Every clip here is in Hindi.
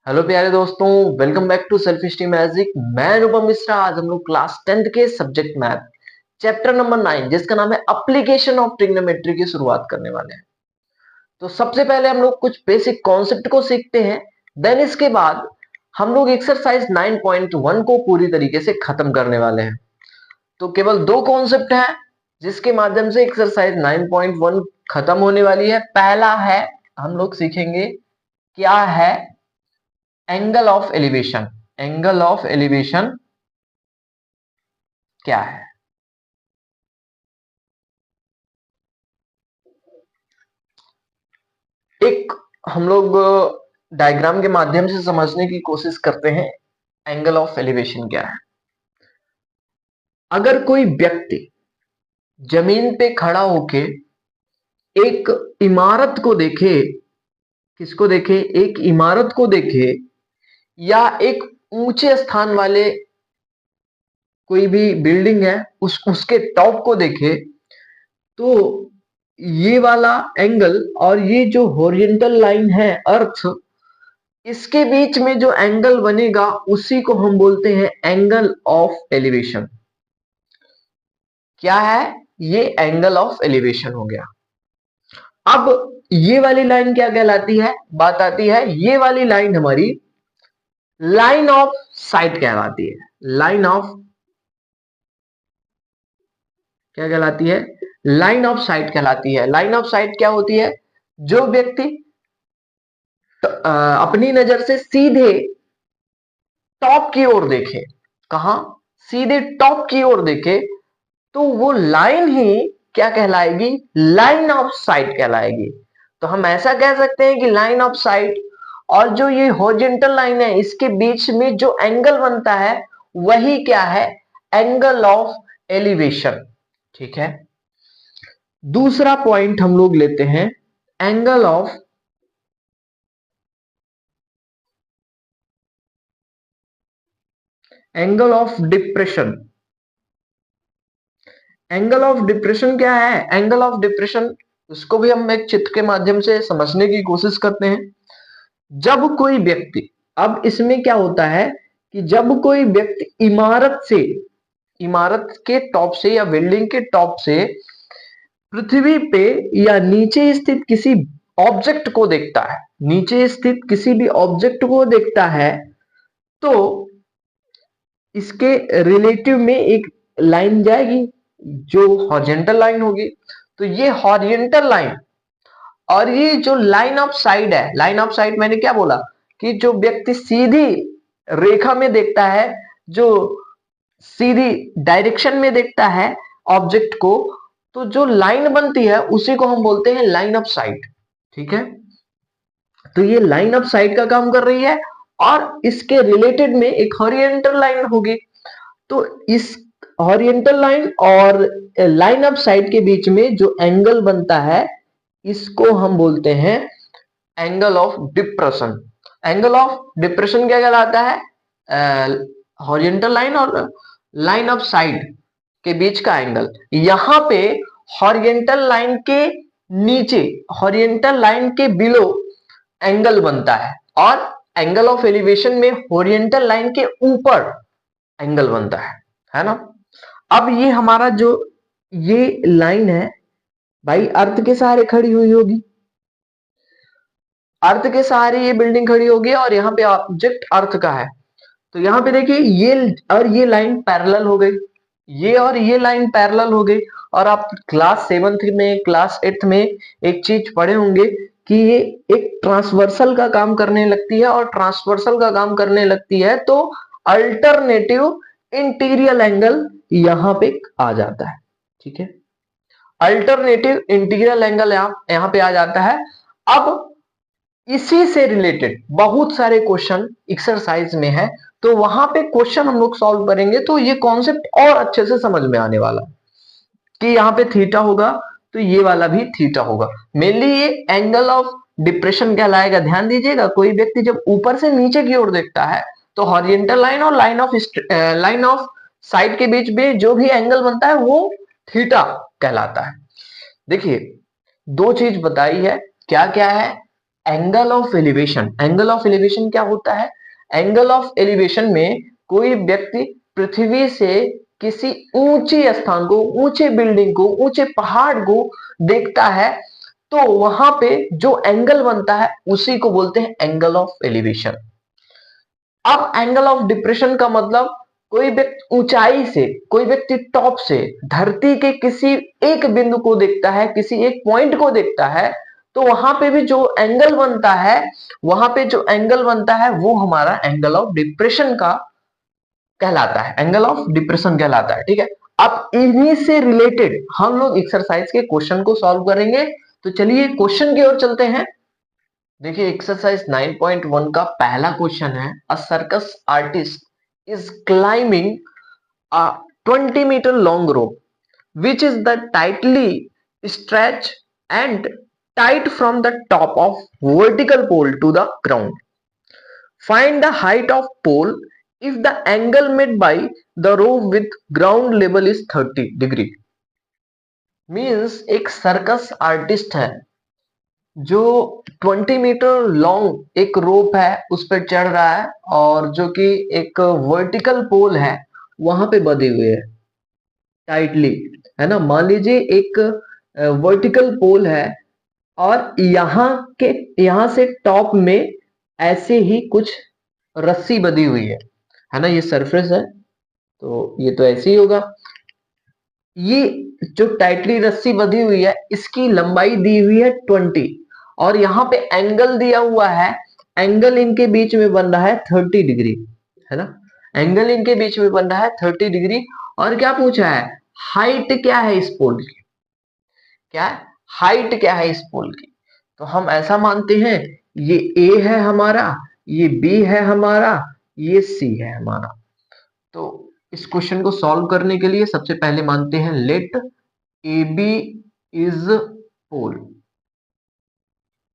हेलो प्यारे दोस्तों, welcome back to self steam magic. मैं अनुपम मिश्रा। आज हम लोग क्लास 10th के सब्जेक्ट मैथ चैप्टर नंबर 9 जिसका नाम है एप्लीकेशन ऑफ ट्रिग्नोमेट्री की शुरुआत करने वाले हैं। तो सबसे पहले हम लोग कुछ बेसिक कॉन्सेप्ट को सीखते हैं। देन इसके बाद हम लोग एक्सरसाइज 9.1 को पूरी तरीके से खत्म करने वाले हैं। तो केवल दो कॉन्सेप्ट हैं जिसके माध्यम से एक्सरसाइज 9.1 खत्म होने वाली है। पहला है, हम लोग सीखेंगे क्या है angle of elevation. Angle of elevation क्या है? एक हम लोग डायग्राम के माध्यम से समझने की कोशिश करते हैं एंगल ऑफ एलिवेशन क्या है। अगर कोई व्यक्ति जमीन पे खड़ा होके एक इमारत को देखे, किसको देखे? एक इमारत को देखे या एक ऊंचे स्थान वाले कोई भी बिल्डिंग है उसके टॉप को देखे, तो ये वाला एंगल और ये जो हॉरिजॉन्टल लाइन है अर्थ, इसके बीच में जो एंगल बनेगा उसी को हम बोलते हैं एंगल ऑफ एलिवेशन। क्या है ये? एंगल ऑफ एलिवेशन हो गया। अब ये वाली लाइन क्या कहलाती है? बात आती है, ये वाली लाइन हमारी लाइन ऑफ साइट कहलाती है। लाइन ऑफ क्या कहलाती है? लाइन ऑफ साइट कहलाती है। लाइन ऑफ साइट क्या होती है? जो व्यक्ति अपनी नजर से सीधे टॉप की ओर देखे, कहा? सीधे टॉप की ओर देखे, तो वो लाइन ही क्या कहलाएगी? लाइन ऑफ साइट कहलाएगी। तो हम ऐसा कह सकते हैं कि लाइन ऑफ साइट और जो ये हॉरिजॉन्टल लाइन है इसके बीच में जो एंगल बनता है वही क्या है? Angle of elevation. ठीक है। दूसरा पॉइंट हम लोग लेते हैं angle of depression. Angle of depression क्या है? एंगल ऑफ डिप्रेशन उसको भी हम एक चित्र के माध्यम से समझने की कोशिश करते हैं। जब कोई व्यक्ति, अब इसमें क्या होता है कि जब कोई व्यक्ति इमारत के टॉप से या बिल्डिंग के टॉप से पृथ्वी पे या नीचे स्थित किसी ऑब्जेक्ट को देखता है, नीचे स्थित किसी भी ऑब्जेक्ट को देखता है, तो इसके रिलेटिव में एक लाइन जाएगी जो हॉरिजॉन्टल लाइन होगी। तो ये हॉरिजॉन्टल लाइन और ये जो लाइन ऑफ साइड है, लाइन ऑफ साइड मैंने क्या बोला कि जो व्यक्ति सीधी रेखा में देखता है, जो सीधी डायरेक्शन में देखता है ऑब्जेक्ट को, तो जो लाइन बनती है उसी को हम बोलते हैं लाइन ऑफ साइट। ठीक है। तो ये लाइन ऑफ साइट का काम कर रही है और इसके रिलेटेड में एक हॉरिजॉन्टल लाइन होगी। तो इस हॉरिजॉन्टल लाइन और लाइन ऑफ साइट के बीच में जो एंगल बनता है इसको हम बोलते हैं angle of depression. Angle of depression क्या कहलाता है? हॉरिजॉन्टल लाइन और लाइन ऑफ साइड के बीच का एंगल। यहां पे हॉरिजॉन्टल लाइन के नीचे, हॉरिजॉन्टल लाइन के बिलो एंगल बनता है और एंगल ऑफ एलिवेशन में हॉरिजॉन्टल लाइन के ऊपर एंगल बनता है ना। अब ये हमारा जो ये लाइन है भाई अर्थ के सहारे खड़ी हुई होगी, अर्थ के सहारे ये बिल्डिंग खड़ी होगी और यहाँ पे ऑब्जेक्ट अर्थ का है। तो यहाँ पे देखिए ये और ये लाइन पैरेलल हो गई, ये और ये लाइन पैरेलल हो गई। और आप क्लास 7th में, क्लास 8th में एक चीज पढ़े होंगे कि ये एक ट्रांसवर्सल का काम करने लगती है और ट्रांसवर्सल का काम करने लगती है तो अल्टरनेटिव इंटीरियर एंगल यहाँ पे आ जाता है। ठीक है। अल्टरनेटिव इंटीरियर एंगल यहाँ पे आ जाता है। अब इसी से रिलेटेड बहुत सारे क्वेश्चन एक्सरसाइज में है, तो वहां पे क्वेश्चन हम लोग सॉल्व करेंगे तो ये कॉन्सेप्ट और अच्छे से समझ में आने वाला कि यहाँ पे थीटा होगा तो ये वाला भी थीटा होगा। मेनली ये एंगल ऑफ डिप्रेशन कहलाएगा। ध्यान दीजिएगा, कोई व्यक्ति जब ऊपर से नीचे की ओर देखता है तो हॉरिजॉन्टल लाइन और लाइन ऑफ साइड के बीच में जो भी एंगल बनता है वो थीटा कहलाता है। देखिए दो चीज बताई है, क्या क्या है? Angle of elevation. Angle of elevation क्या होता है? एंगल ऑफ एलिवेशन में कोई व्यक्ति पृथ्वी से किसी ऊंचे स्थान को, ऊंचे बिल्डिंग को, ऊंचे पहाड़ को देखता है, तो वहां पे जो एंगल बनता है उसी को बोलते हैं एंगल ऑफ एलिवेशन। अब एंगल ऑफ डिप्रेशन का मतलब कोई व्यक्ति ऊंचाई से, कोई व्यक्ति टॉप से धरती के किसी एक बिंदु को देखता है, किसी एक पॉइंट को देखता है, तो वहां पे भी जो एंगल बनता है, वहां पे जो एंगल बनता है वो हमारा एंगल ऑफ डिप्रेशन का कहलाता है, एंगल ऑफ डिप्रेशन कहलाता है। ठीक है, अब इन्हीं से रिलेटेड हम लोग एक्सरसाइज के क्वेश्चन को सॉल्व करेंगे। तो चलिए क्वेश्चन की ओर चलते हैं। देखिए एक्सरसाइज 9.1 का पहला क्वेश्चन है, a circus artist is climbing a 20 metre long rope which is the tightly stretched and tight from the top of vertical pole to the ground. Find the height of pole if the angle made by the rope with ground level is 30 degree. Means एक सर्कस आर्टिस्ट है जो 20 मीटर लॉन्ग एक रोप है उस पर चढ़ रहा है, और जो कि एक वर्टिकल पोल है वहां पे बंधे हुए है टाइटली, है ना। मान लीजिए एक वर्टिकल पोल है और यहाँ से टॉप में ऐसे ही कुछ रस्सी बंधी हुई है ना। ये सरफेस है तो ये तो ऐसे ही होगा। ये जो टाइटली रस्सी बंधी हुई है इसकी लंबाई दी हुई है 20, और यहाँ पे एंगल दिया हुआ है, एंगल इनके बीच में बन रहा है 30 डिग्री, है ना। एंगल इनके बीच में बन रहा है 30 डिग्री। और क्या पूछा है? हाइट क्या है इस पोल की? क्या है? हाइट क्या है इस पोल की? तो हम ऐसा मानते हैं ये ए है हमारा, ये बी है हमारा, ये सी है हमारा। तो इस क्वेश्चन को सॉल्व करने के लिए सबसे पहले मानते हैं let A B is pole.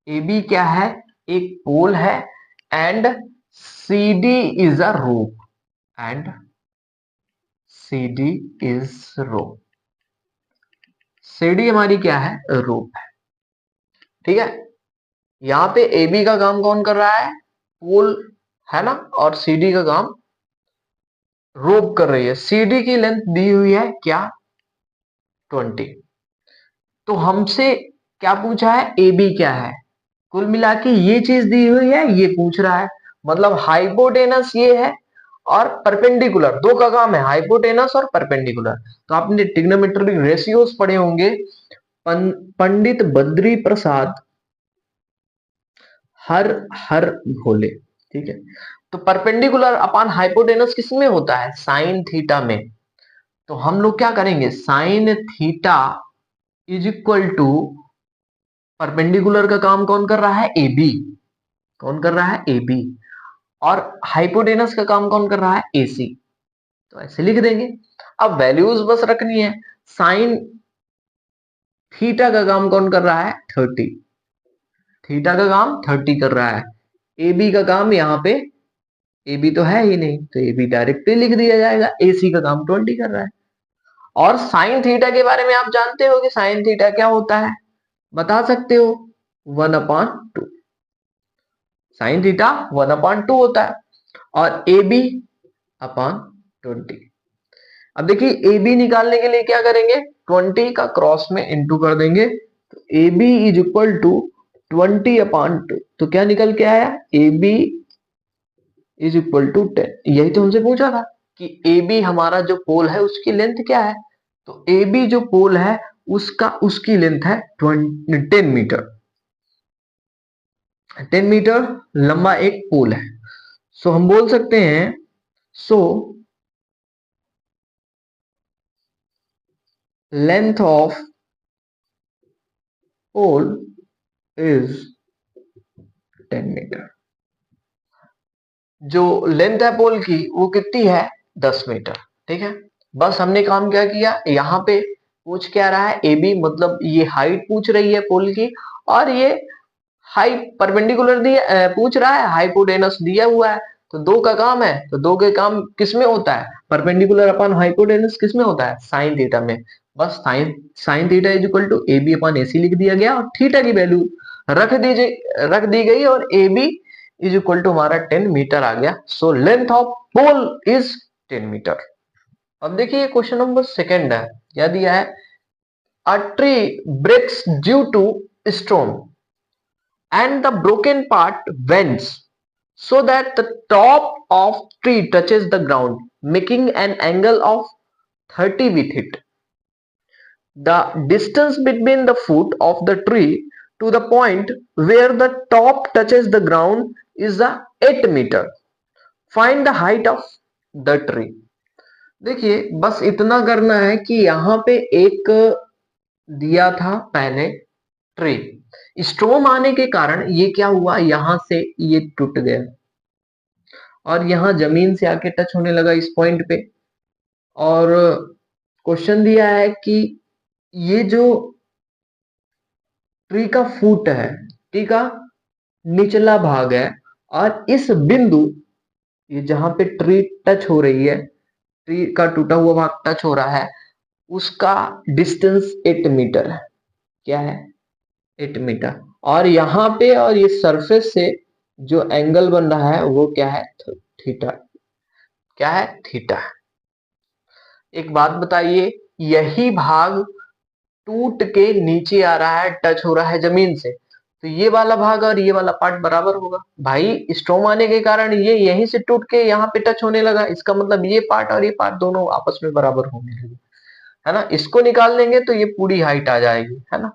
A B क्या है? एक पोल है, and C D is a rope, and C D is rope. C D हमारी क्या है? रोप है। ठीक है, यहाँ पे ए बी का काम कौन कर रहा है? पोल, है ना, और सी डी का काम रोप कर रही है। सी डी की लेंथ दी हुई है क्या? 20। तो हमसे क्या पूछा है? ए बी क्या है? कुल मिला के ये चीज दी हुई है, ये पूछ रहा है। मतलब हाइपोटेनस ये है और परपेंडिकुलर, दो का काम है, हाइपोटेनस और परपेंडिकुलर। तो आपने ट्रिग्नोमेट्रिक रेशियोज पढ़े होंगे, पंडित बद्री प्रसाद हर हर भोले। ठीक है, तो परपेंडिकुलर अपॉन हाइपोटेनस किस में होता है? साइन थीटा में। तो हम लोग क्या करेंगे? Sine theta is equal to, perpendicular का काम कौन कर रहा है? A B. कौन कर रहा है? A B. और हाइपोटेनस का काम कौन कर रहा है? ए सी। तो ऐसे लिख देंगे। अब वैल्यूज बस रखनी है। साइन थीटा का काम कौन कर रहा है? 30। थीटा का काम 30 कर रहा है। ए बी का काम यहाँ पे, ए बी तो है ही नहीं तो ए बी डायरेक्टली लिख दिया जाएगा। ए सी का काम 20 कर रहा है। और साइन थीटा के बारे में आप जानते हो कि साइन थीटा क्या होता है? बता सकते हो? 1/2। साइन थीटा 1/2 होता है, और ए बी अपॉन 20। अब देखिए ए बी निकालने के लिए क्या करेंगे? 20 का क्रॉस में इंटू कर देंगे, तो A B is equal to 20/2। तो क्या निकल के आया? A B is equal to 10। यही तो हमसे पूछा था कि ए बी हमारा जो पोल है उसकी लेंथ क्या है। तो ए बी जो पोल है उसकी लेंथ है 10 मीटर। 10 मीटर लंबा एक पोल है। सो हम बोल सकते हैं, so length of pole is 10 metre. जो लेंथ है पोल की वो कितनी है? 10 मीटर। ठीक है, बस हमने काम क्या किया, यहाँ पे पूछ क्या रहा है? ए बी, मतलब ये हाइट पूछ रही है पोल की, और ये हाइट परपेंडिकुलर दिया पूछ रहा है, हाइपोटेनस दिया हुआ है। तो दो का काम है, तो दो के काम किस में होता है? परपेंडिकुलर अपॉन हाइपोटेनस किस में होता है? साइन थीटा में। बस sine theta is equal to A B upon A C लिख दिया गया, और थीटा की वैल्यू रख दी गई और A B is equal to हमारा 10 मीटर आ गया। So length of pole is 10 metre. अब देखिए क्वेश्चन नंबर सेकेंड है, क्या दिया है, a tree breaks due to storm and the broken part bends so that the top of tree touches the ground, making an angle of 30 with it. The distance between the foot of the tree to the point where the top touches the ground is a 8 meter. Find the height of the tree. देखिए बस इतना करना है कि यहाँ पे एक दिया था पहले ट्री, स्टॉर्म आने के कारण ये क्या हुआ, यहां से ये टूट गया और यहां जमीन से आके टच होने लगा इस पॉइंट पे। और क्वेश्चन दिया है कि ये जो ट्री का फुट है, ट्री का निचला भाग है, और इस बिंदु, ये जहां पे ट्री टच हो रही है, ट्री का टूटा हुआ भाग टच हो रहा है, उसका डिस्टेंस 8 मीटर है। क्या है, 8 मीटर। और यहाँ पे और ये सरफेस से जो एंगल बन रहा है वो क्या है, थीटा। क्या है, थीटा। एक बात बताइए, यही भाग टूट के नीचे आ रहा है, टच हो रहा है जमीन से, तो ये वाला भाग और ये वाला पार्ट बराबर होगा। भाई स्टॉर्म आने के कारण ये यहीं से टूट के यहाँ पे टच होने लगा, इसका मतलब ये पार्ट और ये पार्ट दोनों आपस में बराबर होने लगे, है ना। इसको निकाल लेंगे तो ये पूरी हाइट आ जाएगी, है ना,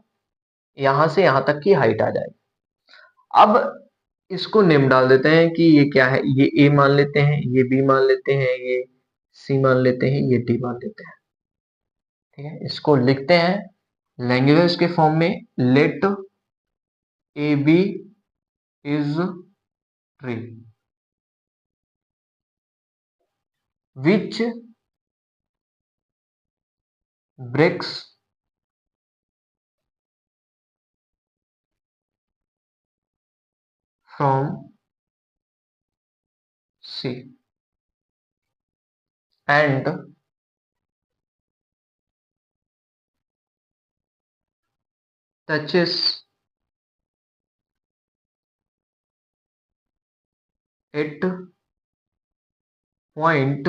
यहां से यहां तक की हाइट आ जाएगी। अब इसको नेम डाल देते हैं कि ये क्या है, ये ए मान लेते हैं, ये बी मान लेते हैं, ये सी मान लेते हैं, ये डी मान लेते हैं। ठीक है, इसको लिखते हैं लैंग्वेज के फॉर्म में, let A B is tree which breaks from C and touches at point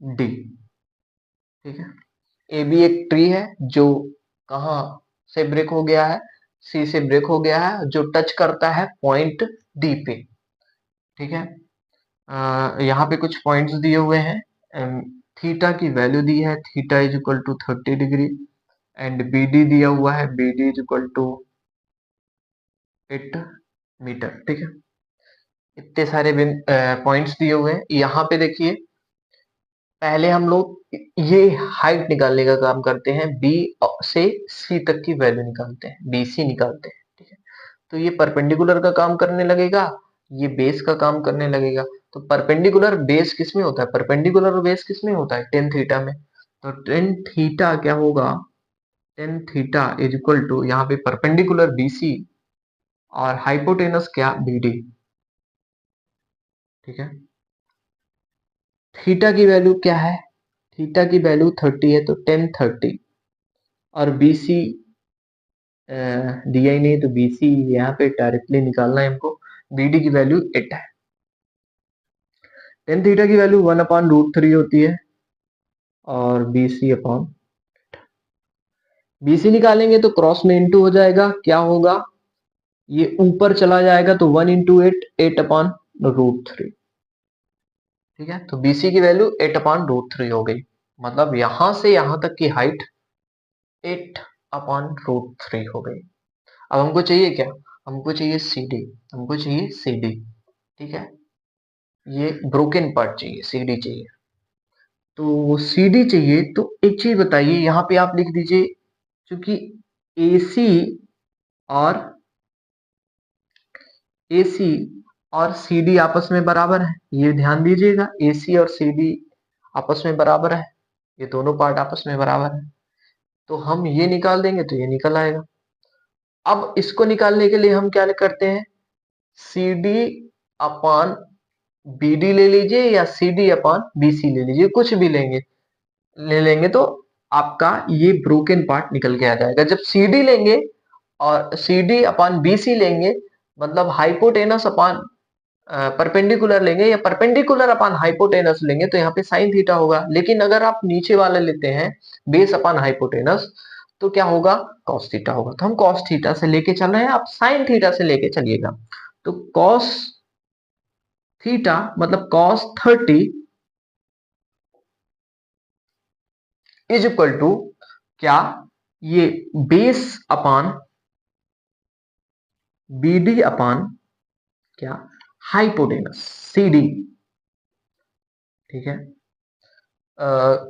D। ठीक है, ए बी एक ट्री है जो कहां से ब्रेक हो गया है, सी से ब्रेक हो गया है, जो टच करता है पॉइंट डी पे। ठीक है, यहाँ पे कुछ पॉइंट्स दिए हुए हैं, थीटा की वैल्यू दी है, theta is equal to 30 degree, and B D दिया हुआ है, B D is equal to 8 metre. ठीक है, इतने सारे पॉइंट्स दिए हुए हैं। यहाँ पे देखिए, पहले हम लोग ये हाइट निकालने का काम करते हैं, बी से सी तक की वैल्यू निकालते हैं, बी सी निकालते हैं। ठीक है, तो ये परपेंडिकुलर का काम करने लगेगा, ये बेस का काम करने लगेगा। तो परपेंडिकुलर बेस किस में होता है, परपेंडिकुलर बेस किस में होता है, टेन थीटा में। तो टेन थीटा क्या होगा, tan theta is equal to, यहाँ पे परपेंडिकुलर बीसी और हाइपोटेनस क्या, बीडी। ठीक है, थीटा की वैल्यू क्या है, थीटा की वैल्यू 30 है, तो टेन 30, और बीसी दिया ही नहीं, तो बीसी यहाँ पे डायरेक्टली निकालना है हमको। बीडी की वैल्यू 8 है, टेन थीटा की वैल्यू 1/√3 होती है, और बीसी अपॉन, बीसी निकालेंगे तो क्रॉस में इंटू हो जाएगा, क्या होगा, ये ऊपर चला जाएगा तो 1 इंटू 8, 8/√3। ठीक है, तो बीसी की वैल्यू 8/√3 हो गई, मतलब यहां से यहां तक की हाइट 8/√3 हो गई। अब हमको चाहिए क्या, हमको चाहिए सी डी, हमको चाहिए सी डी। ठीक है, ये ब्रोकन पार्ट चाहिए, सी डी चाहिए। तो सी डी चाहिए, तो एक चीज बताइए, यहाँ पे आप लिख दीजिए, क्योंकि AC और AC और CD आपस में बराबर है, ये ध्यान दीजिएगा, AC और CD आपस में बराबर है, ये दोनों पार्ट आपस में बराबर है, तो हम ये निकाल देंगे तो ये निकल आएगा। अब इसको निकालने के लिए हम क्या करते हैं, CD अपॉन BD ले लीजिए या CD अपॉन BC ले लीजिए, कुछ भी ले लेंगे तो आपका ये ब्रोकन पार्ट निकल के आ जाएगा। जब CD लेंगे और C D upon B C लेंगे, मतलब हाइपोटेनस अपॉन परपेंडिकुलर लेंगे या परपेंडिकुलर अपॉन हाइपोटेनस लेंगे तो यहाँ पे साइन थीटा होगा। लेकिन अगर आप नीचे वाला लेते हैं बेस अपॉन हाइपोटेनस तो क्या होगा, कॉस थीटा होगा। तो हम कॉस थीटा से लेके चल रहे हैं, आप साइन थीटा से लेके चलिएगा। तो कॉस थीटा मतलब कॉस 30 इज इक्वल टू क्या, ये base upon B D upon क्या, हाइपोटेनस सी डी। ठीक है,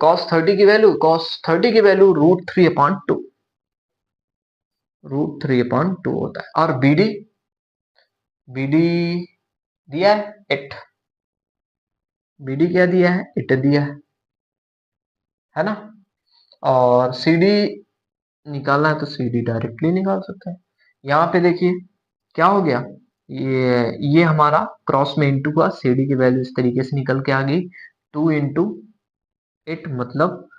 कॉस 30 की वैल्यू, √3/2, √3/2 होता है। और बीडी दिया है 8, बीडी क्या दिया है, 8 दिया है ना। और सीडी निकालना है तो सीडी डायरेक्टली निकाल सकते हैं। यहाँ पे देखिए क्या हो गया, ये हमारा क्रॉस में इंटू का, सीडी की वैल्यू इस तरीके से निकल के आ गई, 2 इंटू 8 मतलब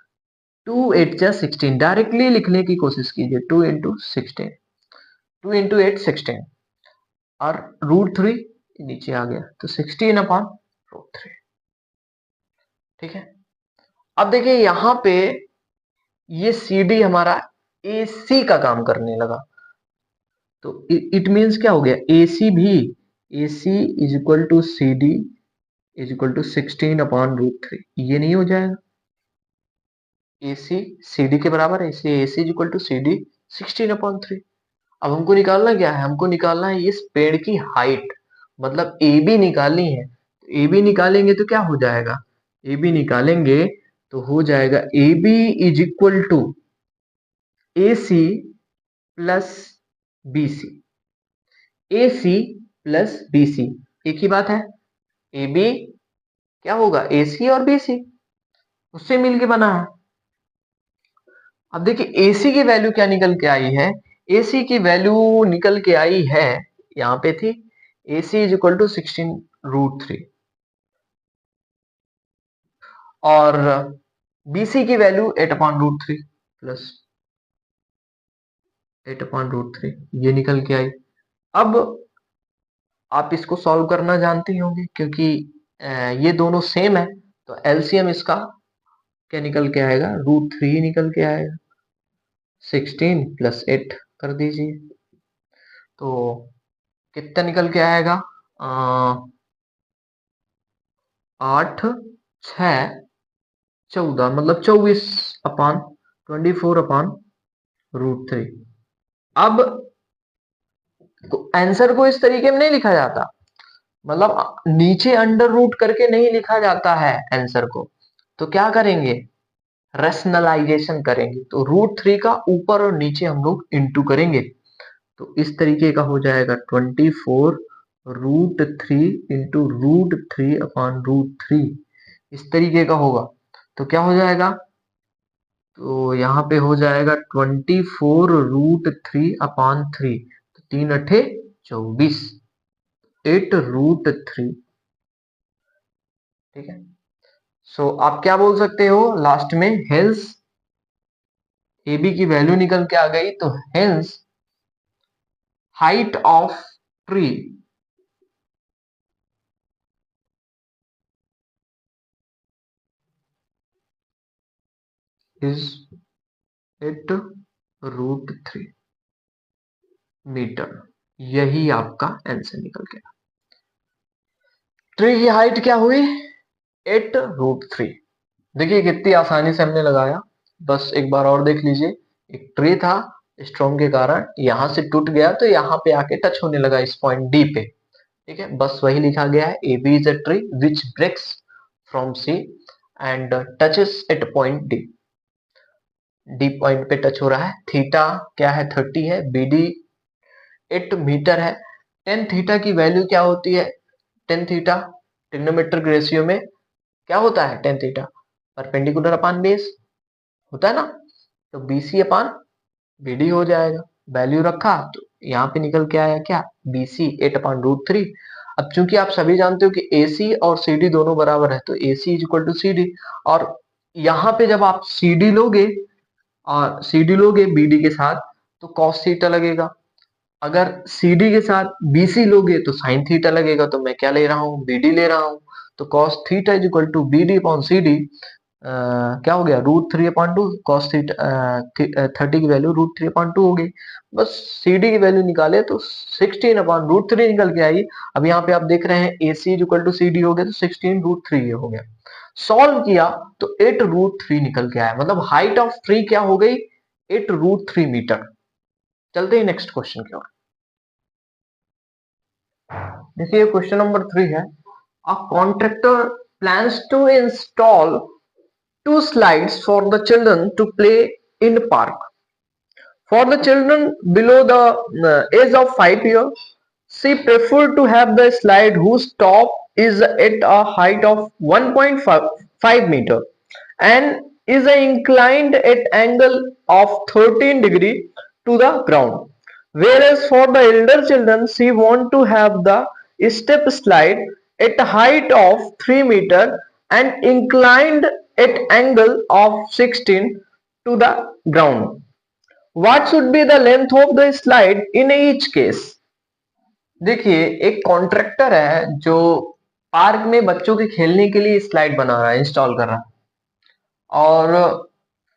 2 8 जा 16। डायरेक्टली लिखने की कोशिश कीजिए, 2 इंटू 16, 2 इंटू 8 16, और √3 नीचे आ गया तो 16/√3। ठीक है, अब देखिए यहाँ पे ये सी डी हमारा ए सी का काम करने लगा, तो इट मीन्स क्या हो गया, ए सी भी, A C is equal to C D is equal to 16/√3, ये नहीं हो जाएगा, ए सी सी डी के बराबर है, इसलिए A C is equal to C D 16/3। अब हमको निकालना क्या है, हमको निकालना है इस पेड़ की हाइट, मतलब ए बी निकालनी है। ए बी निकालेंगे तो क्या हो जाएगा, ए बी निकालेंगे तो हो जाएगा A B is equal to A C plus B C, A C plus B C एक ही बात है। ए बी क्या होगा, ए सी और बी सी उससे मिलके बना है। अब देखिए AC की वैल्यू क्या निकल के आई है, AC की वैल्यू निकल के आई है, यहाँ पे थी AC इज इक्वल टू 16√3, और BC की वैल्यू 8/√3 प्लस 8/√3, ये निकल के आई। अब आप इसको सॉल्व करना जानते ही होंगे क्योंकि ये दोनों सेम है, तो LCM इसका क्या निकल के आएगा, √3 निकल के आएगा, 16 + 8 कर दीजिए तो कितना निकल के आएगा, 8 6 14 मतलब 24/√3। अब आंसर को इस तरीके में नहीं लिखा जाता, मतलब नीचे अंडर रूट करके नहीं लिखा जाता है आंसर को, तो क्या करेंगे, रैशनलाइजेशन करेंगे, तो √3 का ऊपर और नीचे हम लोग इंटू करेंगे, तो इस तरीके का हो जाएगा 24√3 इंटू √3/√3, इस तरीके का होगा। तो क्या हो जाएगा, तो यहाँ पे हो जाएगा 24√3/3, तो 3 8 24, 8√3। ठीक है, सो आप क्या बोल सकते हो लास्ट में, हेंस ए बी की वैल्यू निकल के आ गई, तो hence height of tree is 8√3 metre, यही आपका आंसर निकल गया। ट्री की हाइट क्या हुई, 8√3। देखिए कितनी आसानी से हमने लगाया, बस एक बार और देख लीजिए, एक ट्री था, स्ट्रॉम के कारण यहां से टूट गया तो यहाँ पे आके टच होने लगा इस पॉइंट डी पे। ठीक है, बस वही लिखा गया है, A B is a tree which breaks from C and touches at point D, D point पे टच हो रहा है। थीटा क्या है, 30 है, बी डी 8 मीटर है। टेन थीटा की वैल्यू क्या होती है, टेन थीटा ट्रिग्नोमेट्रिक रेशियो में क्या होता है, tan theta perpendicular upon base होता है ना, तो BC अपॉन BD हो जाएगा। वैल्यू रखा तो यहाँ पे निकल के आया क्या, BC 8/√3। अब चूंकि आप सभी जानते हो कि AC और CD दोनों बराबर है, तो AC is equal to CD, और यहाँ पे जब आप CD लोगे और CD लोगे BD के साथ तो कॉस थीटा लगेगा। अगर CD के साथ BC लोगे तो साइन थीटा लगेगा। तो मैं क्या ले रहा हूँ, BD ले रहा हूँ। तो cos theta is equal to BD upon CD। क्या हो गया, √3/2। कॉस थीटा 30 की वैल्यू √3/2 हो गई। बस CD की वैल्यू निकाले तो 16/√3 निकल के आई। अब यहाँ पे आप देख रहे हैं AC is equal to CD हो गया, तो 16√3 हो गया। सॉल्व किया तो 8√3 निकल के आया। मतलब हाइट ऑफ ट्री क्या हो गई, 8√3 मीटर। चलते हैं नेक्स्ट क्वेश्चन की ओर। देखिए क्वेश्चन नंबर 3 है, a contractor plans to install 2 slides for the children to play in the park. For the children below the age of 5 years, she preferred to have the slide whose top is at a height of 1.5 meter and is inclined at angle of 13 degree to the ground. Whereas for the elder children, she want to have the step slide at a height of 3 meter and inclined at angle of 16 to the ground. What should be the length of the slide in each case? देखिए एक कॉन्ट्रैक्टर है जो पार्क में बच्चों के खेलने के लिए स्लाइड बना रहा है, इंस्टॉल कर रहा है, और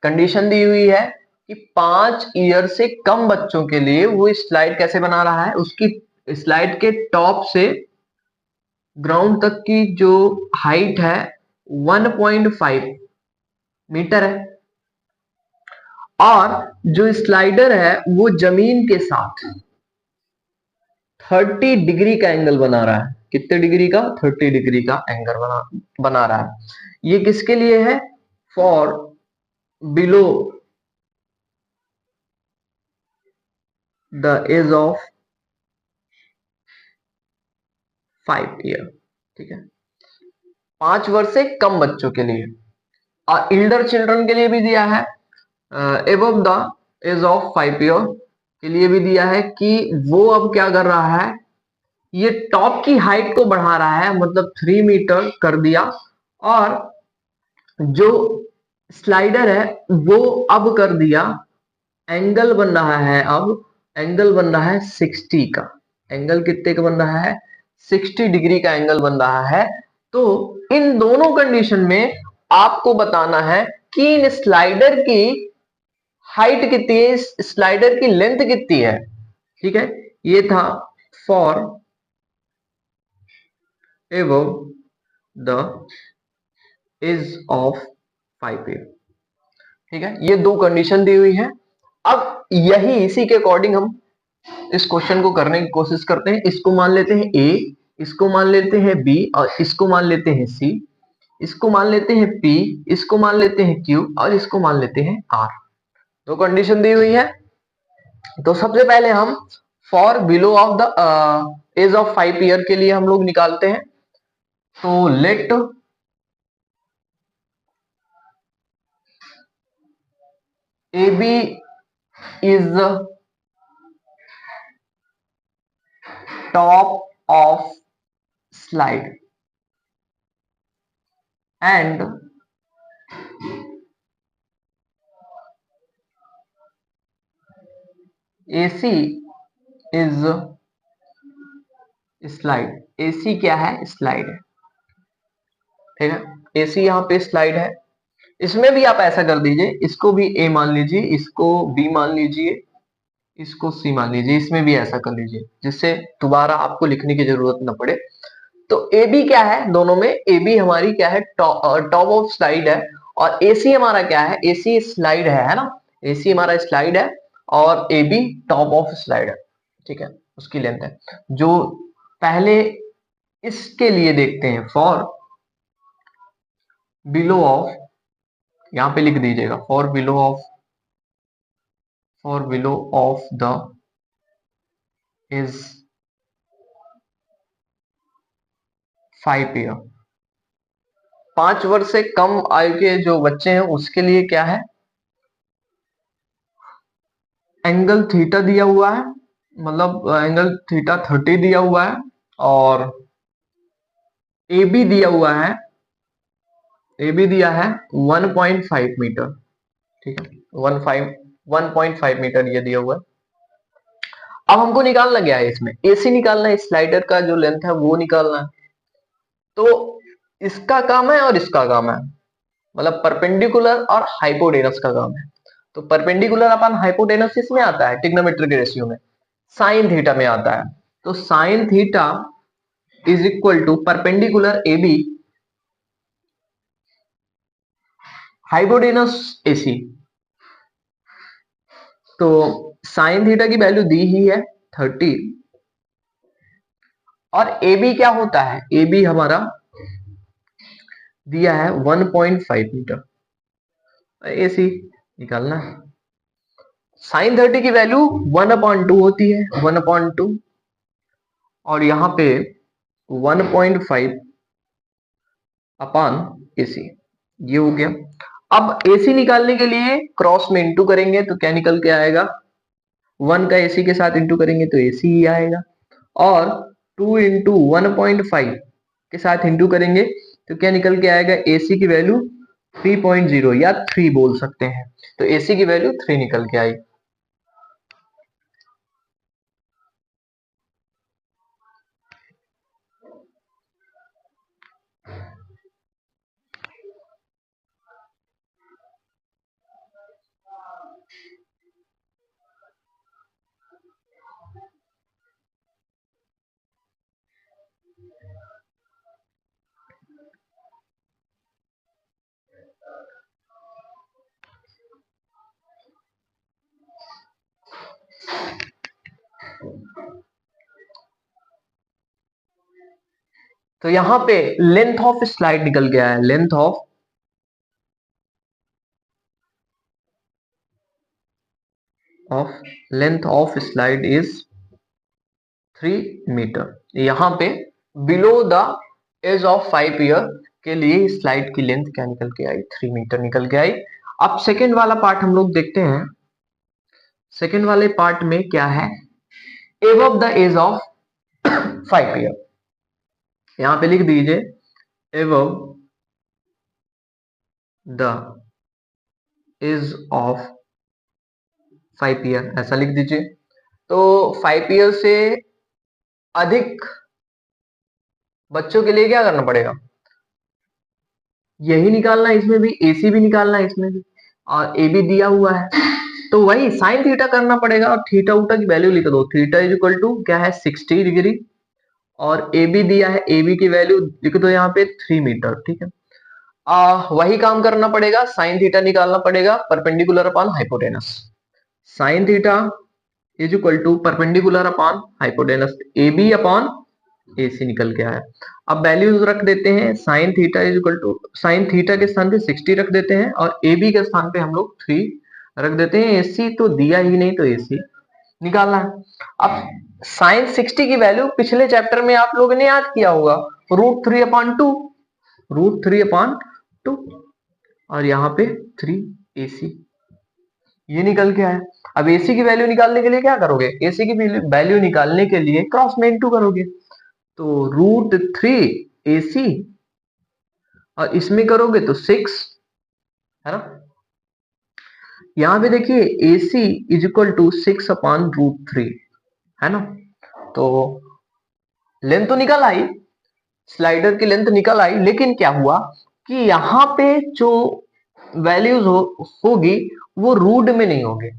कंडीशन दी हुई है कि 5 ईयर से कम बच्चों के लिए वो स्लाइड कैसे बना रहा है, उसकी स्लाइड के टॉप से ग्राउंड तक की जो हाइट है 1.5 मीटर है, और जो स्लाइडर है वो जमीन के साथ 30 डिग्री का एंगल बना रहा है। कितने डिग्री का, 30 डिग्री का एंगल बना रहा है। ये किसके लिए है, for below the age of 5 year. ठीक है, 5 वर्ष से कम बच्चों के लिए। और इल्डर चिल्ड्रन के लिए भी दिया है, above the age of 5 year के लिए भी दिया है कि वो अब क्या कर रहा है, ये टॉप की हाइट को बढ़ा रहा है, मतलब 3 मीटर कर दिया, और जो स्लाइडर है वो अब कर दिया, एंगल बन रहा है, अब एंगल बन रहा है 60 का। एंगल कितने का बन रहा है, 60 डिग्री का एंगल बन रहा है। तो इन दोनों कंडीशन में आपको बताना है कि इन स्लाइडर की हाइट कितनी है, इस स्लाइडर की लेंथ कितनी है। ठीक है, ये था for above the age of 5 year. ठीक है, ये दो कंडीशन दी हुई है। अब यही इसी के अकॉर्डिंग हम इस क्वेश्चन को करने की कोशिश करते हैं। इसको मान लेते हैं A, इसको मान लेते हैं B, और इसको मान लेते हैं C, इसको मान लेते हैं P, इसको मान लेते हैं Q, और इसको मान लेते हैं R। दो कंडीशन दी हुई है। तो सबसे पहले हम for below of the age of 5 year के लिए हम लोग निकालते हैं। तो let AB is the top of slide and AC is slide. AC क्या है, स्लाइड है। ठीक है, AC यहाँ पे स्लाइड है। इसमें भी आप ऐसा कर दीजिए, इसको भी A मान लीजिए, इसको B मान लीजिए, इसको C मान लीजिए, इसमें भी ऐसा कर लीजिए जिससे दोबारा आपको लिखने की जरूरत न पड़े। तो AB क्या है, दोनों में AB हमारी क्या है, टॉप ऑफ स्लाइड है, और AC हमारा क्या है, AC स्लाइड है ना, AC हमारा स्लाइड है और AB टॉप ऑफ स्लाइड है। ठीक है, उसकी लेंथ है। जो पहले इसके लिए देखते हैं, फॉर बिलो ऑफ, यहां पे लिख दीजिएगा for below of the is 5 year. 5 वर्ष से कम आयु के जो बच्चे हैं उसके लिए क्या है, एंगल थीटा दिया हुआ है, मतलब एंगल थीटा 30 दिया हुआ है, और ए बी दिया हुआ है, ए बी दिया है 1.5 मीटर। ठीक है, 1.5 मीटर ये दिया हुआ है। अब हमको निकालना क्या है, इसमें एसी निकालना है, स्लाइडर का जो लेंथ है वो निकालना है। तो इसका काम है और इसका काम है, मतलब परपेंडिकुलर और हाइपोटेनस का काम है। तो परपेंडिकुलर अपन हाइपोटेनस इसमें आता है ट्रिग्नोमेट्री के रेशियो में, साइन थीटा में आता है। तो sine theta is equal to perpendicular A B hypotenuse AC. तो साइन थीटा की वैल्यू दी ही है 30, और ए बी क्या होता है, ए बी हमारा दिया है 1.5 मीटर, एसी निकालना है। साइन 30 की वैल्यू 1/2 होती है, 1/2, और यहां पे 1.5 अपान एसी, ये हो गया। अब एसी निकालने के लिए क्रॉस में इंटू करेंगे तो क्या निकल के आएगा, 1 का एसी के साथ इंटू करेंगे तो एसी ही आएगा, और 2 इंटू 1.5 के साथ इंटू करेंगे तो क्या निकल के आएगा, एसी की वैल्यू 3.0 या 3 बोल सकते हैं। तो एसी की वैल्यू 3 निकल के आई। तो यहां पे लेंथ ऑफ स्लाइड निकल गया है, length of slide is 3 metre. यहां पे below the age of 5 year के लिए स्लाइड की लेंथ क्या निकल के आई, 3 मीटर निकल के आई। अब सेकेंड वाला पार्ट हम लोग देखते हैं। सेकेंड वाले पार्ट में क्या है, above the age of 5 year, यहां पे लिख दीजिए above the age of 5 year, ऐसा लिख दीजिए। तो 5 ईयर से अधिक बच्चों के लिए क्या करना पड़ेगा, यही निकालना है, इसमें भी एसी भी निकालना है इसमें भी, और ए भी दिया हुआ है। तो वही साइन थीटा करना पड़ेगा, और थीटा उटा की वैल्यू लिख दो, थीटा इज इक्वल टू क्या है 60 डिग्री, और ए बी दिया है, ए बी की वैल्यू लिख दो यहाँ पे 3 मीटर, ठीक है। वही काम करना पड़ेगा, साइन थीटा निकालना पड़ेगा perpendicular upon hypotenuse. Sine theta is equal to perpendicular upon hypotenuse, A B upon A C निकल के आया। अब वैल्यूज रख देते हैं, sine theta is equal to, sine theta के स्थान पे 60 रख देते हैं, और ए बी के स्थान पे हम लोग 3 रख देते हैं। एसी तो दिया ही नहीं, तो एसी निकालना है। अब साइन 60 की वैल्यू पिछले चैप्टर में आप लोगों ने याद किया होगा, √3/2, √3/2, और यहाँ पे 3 एसी, ये निकल के आया। अब एसी की वैल्यू निकालने के लिए क्या करोगे, एसी की वैल्यू निकालने के लिए क्रॉस में इंटू करोगे, तो √3 AC, और इसमें करोगे तो 6, है ना। यहां पे देखिए AC इज इक्वल टू 6/√3, है ना। तो लेंथ तो निकल आई, स्लाइडर की लेंथ निकल आई, लेकिन क्या हुआ कि यहाँ पे जो वैल्यूज होगी वो रूट में नहीं होगी,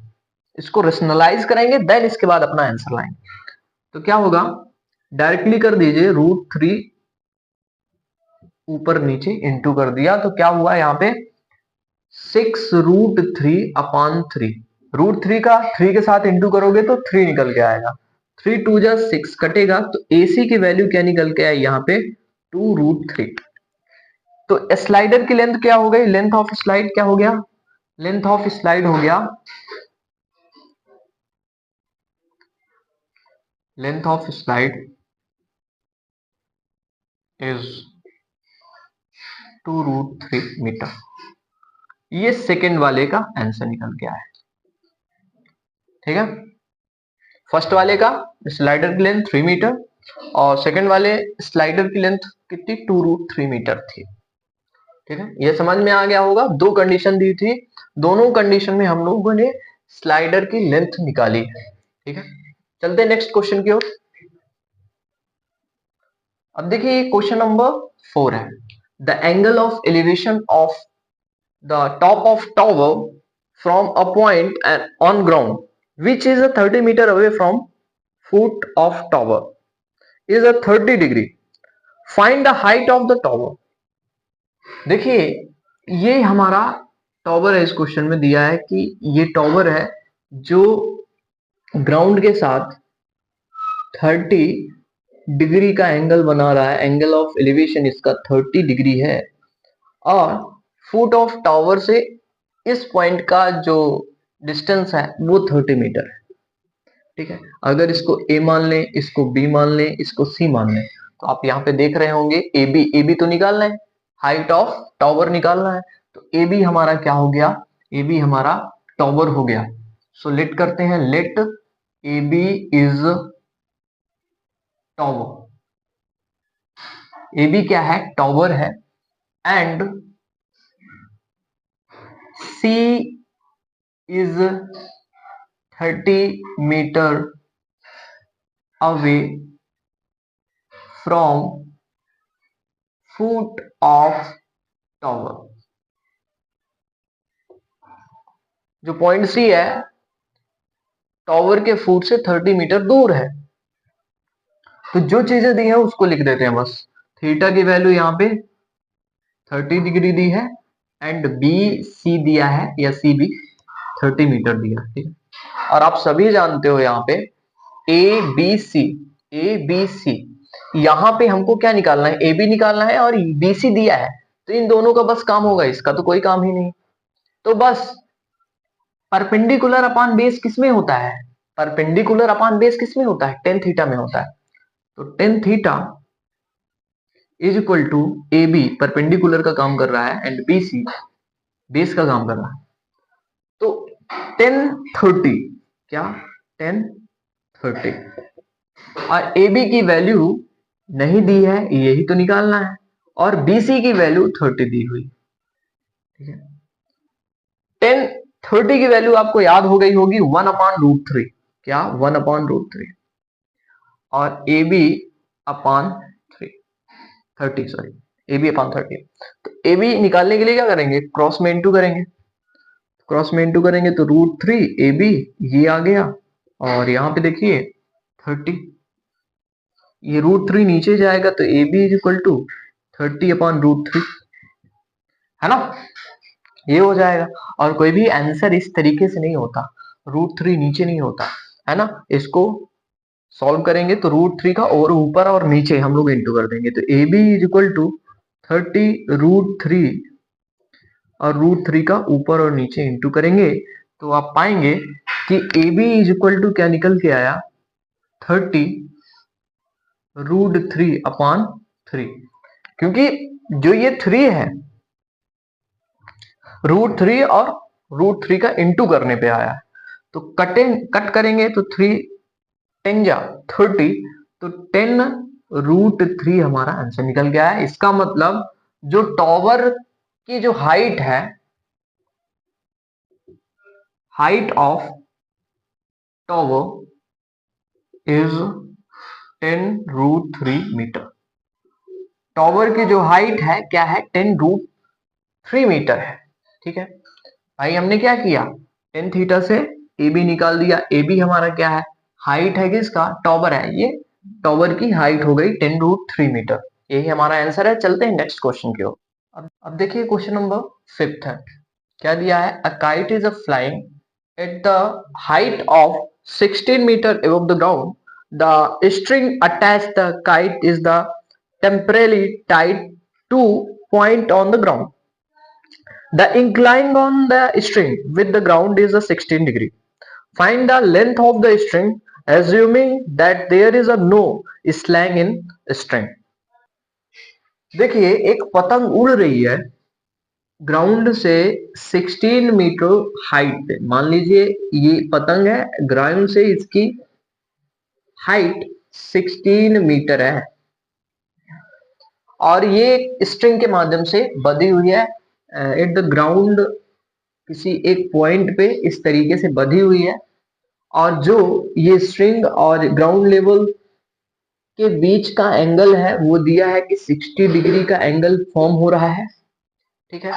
इसको रेशनलाइज करेंगे देन इसके बाद अपना आंसर लाएंगे। तो क्या होगा, डायरेक्टली कर दीजिए, √3 ऊपर नीचे इंटू कर दिया, तो क्या हुआ यहाँ पे 6√3/3, √3 का 3 के साथ इंटू करोगे तो 3 निकल के आएगा, 3 2 जा 6 कटेगा, तो AC की वैल्यू क्या निकल के आई यहाँ पे 2√3। तो स्लाइडर की लेंथ क्या हो गई, लेंथ ऑफ स्लाइड क्या हो गया, लेंथ ऑफ स्लाइड हो गया, length of slide is 2√3 metre. ये सेकेंड वाले का आंसर निकल के आया, ठीक है। फर्स्ट वाले का स्लाइडर की लेंथ 3 मीटर, और सेकंड वाले स्लाइडर की लेंथ कितनी 2√3 मीटर थी, ठीक है। ये समझ में आ गया होगा, दो कंडीशन दी थी, दोनों कंडीशन में हम लोगों ने स्लाइडर की लेंथ निकाली है, ठीक है। चलते हैं नेक्स्ट क्वेश्चन की ओर। अब देखिए क्वेश्चन नंबर 4 है, the angle of elevation of the top of tower from a point on ground which is a 30 metre away from foot of tower is a 30 degree, find the height of the tower. देखिए ये हमारा टावर है, इस क्वेश्चन में दिया है कि ये टावर है जो ग्राउंड के साथ 30 डिग्री का एंगल बना रहा है, एंगल ऑफ एलिवेशन इसका 30 डिग्री है, और फुट ऑफ टावर से इस पॉइंट का जो डिस्टेंस है वो 30 मीटर है। ठीक है, अगर इसको ए मान लें, इसको बी मान लें, इसको सी मान लें, तो आप यहाँ पे देख रहे होंगे ए बी तो निकालना है, हाइट ऑफ टावर निकालना है, तो ए बी हमारा क्या हो गया, ए बी हमारा टावर हो गया। सो लेट करते हैं, let A B is tower, A B क्या है, टावर है, and C is 30 metre away from foot of tower. जो पॉइंट सी है टावर के फुट से 30 मीटर दूर है। तो जो चीजें दी है उसको लिख देते हैं बस। थीटा की वैल्यू यहाँ पे 30 डिग्री दी है, एंड बी सी दिया है, या सी बी 30 मीटर दिया है। ठीक है, और आप सभी जानते हो यहाँ पे ए बी सी, यहाँ पे हमको क्या निकालना है, ए बी निकालना है, और बी सी दिया है, तो इन दोनों का बस काम होगा, इसका तो कोई काम ही नहीं। तो बस परपेंडिकुलर अपॉन बेस किसमें होता है, परपेंडिकुलर अपॉन बेस किसमें होता है, टेन थीटा में होता है। तो tan theta is equal to A B perpendicular का काम कर रहा है, एंड बी सी बेस का काम कर रहा है। तो टेन थर्टी, क्या, टेन थर्टी, और ए बी की वैल्यू नहीं दी है, यही तो निकालना है, और बी सी की वैल्यू 30 दी हुई। ठीक है, टेन थर्टी की वैल्यू आपको याद हो गई होगी 1/√3, क्या, 1/√3, और A B upon 30, sorry, A B upon 30। तो ए बी निकालने के लिए क्या करेंगे, क्रॉस में इंटू करेंगे, क्रॉस में इंटू करेंगे तो √3 ए बी ये आ गया, और यहाँ पे देखिए 30, ये √3 नीचे जाएगा तो A B is equal to 30/√3, है ना, ये हो जाएगा। और कोई भी आंसर इस तरीके से नहीं होता, √3 नीचे नहीं होता, है ना, इसको सॉल्व करेंगे तो √3 का और ऊपर और नीचे हम लोग इंटू कर देंगे, तो A B is equal to 30√3, और √3 का ऊपर और नीचे इंटू करेंगे तो आप पाएंगे कि A B is equal to क्या निकल के आया, 30√3/3, क्योंकि जो ये 3 है √3 और √3 का इंटू करने पे आया है, तो कट करेंगे तो 3 10 जा 30, तो 10√3 हमारा आंसर निकल गया है। इसका मतलब जो टावर की जो हाइट है, height of tower is 10√3 metre. Tower की जो हाइट है क्या है, 10√3 मीटर है। ठीक है भाई, हमने क्या किया, टेन थीटा से ए बी निकाल दिया, ए बी हमारा क्या है, हाइट है किसका, टावर है, ये टावर की हाइट हो गई 10√3 मीटर। यही हमारा आंसर है। चलते हैं नेक्स्ट क्वेश्चन की ओर। अब देखिए क्वेश्चन नंबर 5 है, क्या दिया है, a kite is a flying at the height of 16 metre above the ground. The string attached the kite is the temporarily tied to point on the ground. The incline on the string with the ground is a 16 degree. Find the length of the string assuming that there is a no slang in string. देखिए एक पतंग उड़ रही है ग्राउंड से 16 मीटर हाइट पे, मान लीजिए ये पतंग है, ग्राउंड से इसकी हाइट 16 मीटर है, और ये स्ट्रिंग के माध्यम से बंधी हुई है एट द ग्राउंड, किसी एक पॉइंट पे इस तरीके से बंधी हुई है, और जो ये स्ट्रिंग और ग्राउंड लेवल के बीच का एंगल है वो दिया है कि 60 डिग्री का एंगल फॉर्म हो रहा है। ठीक है,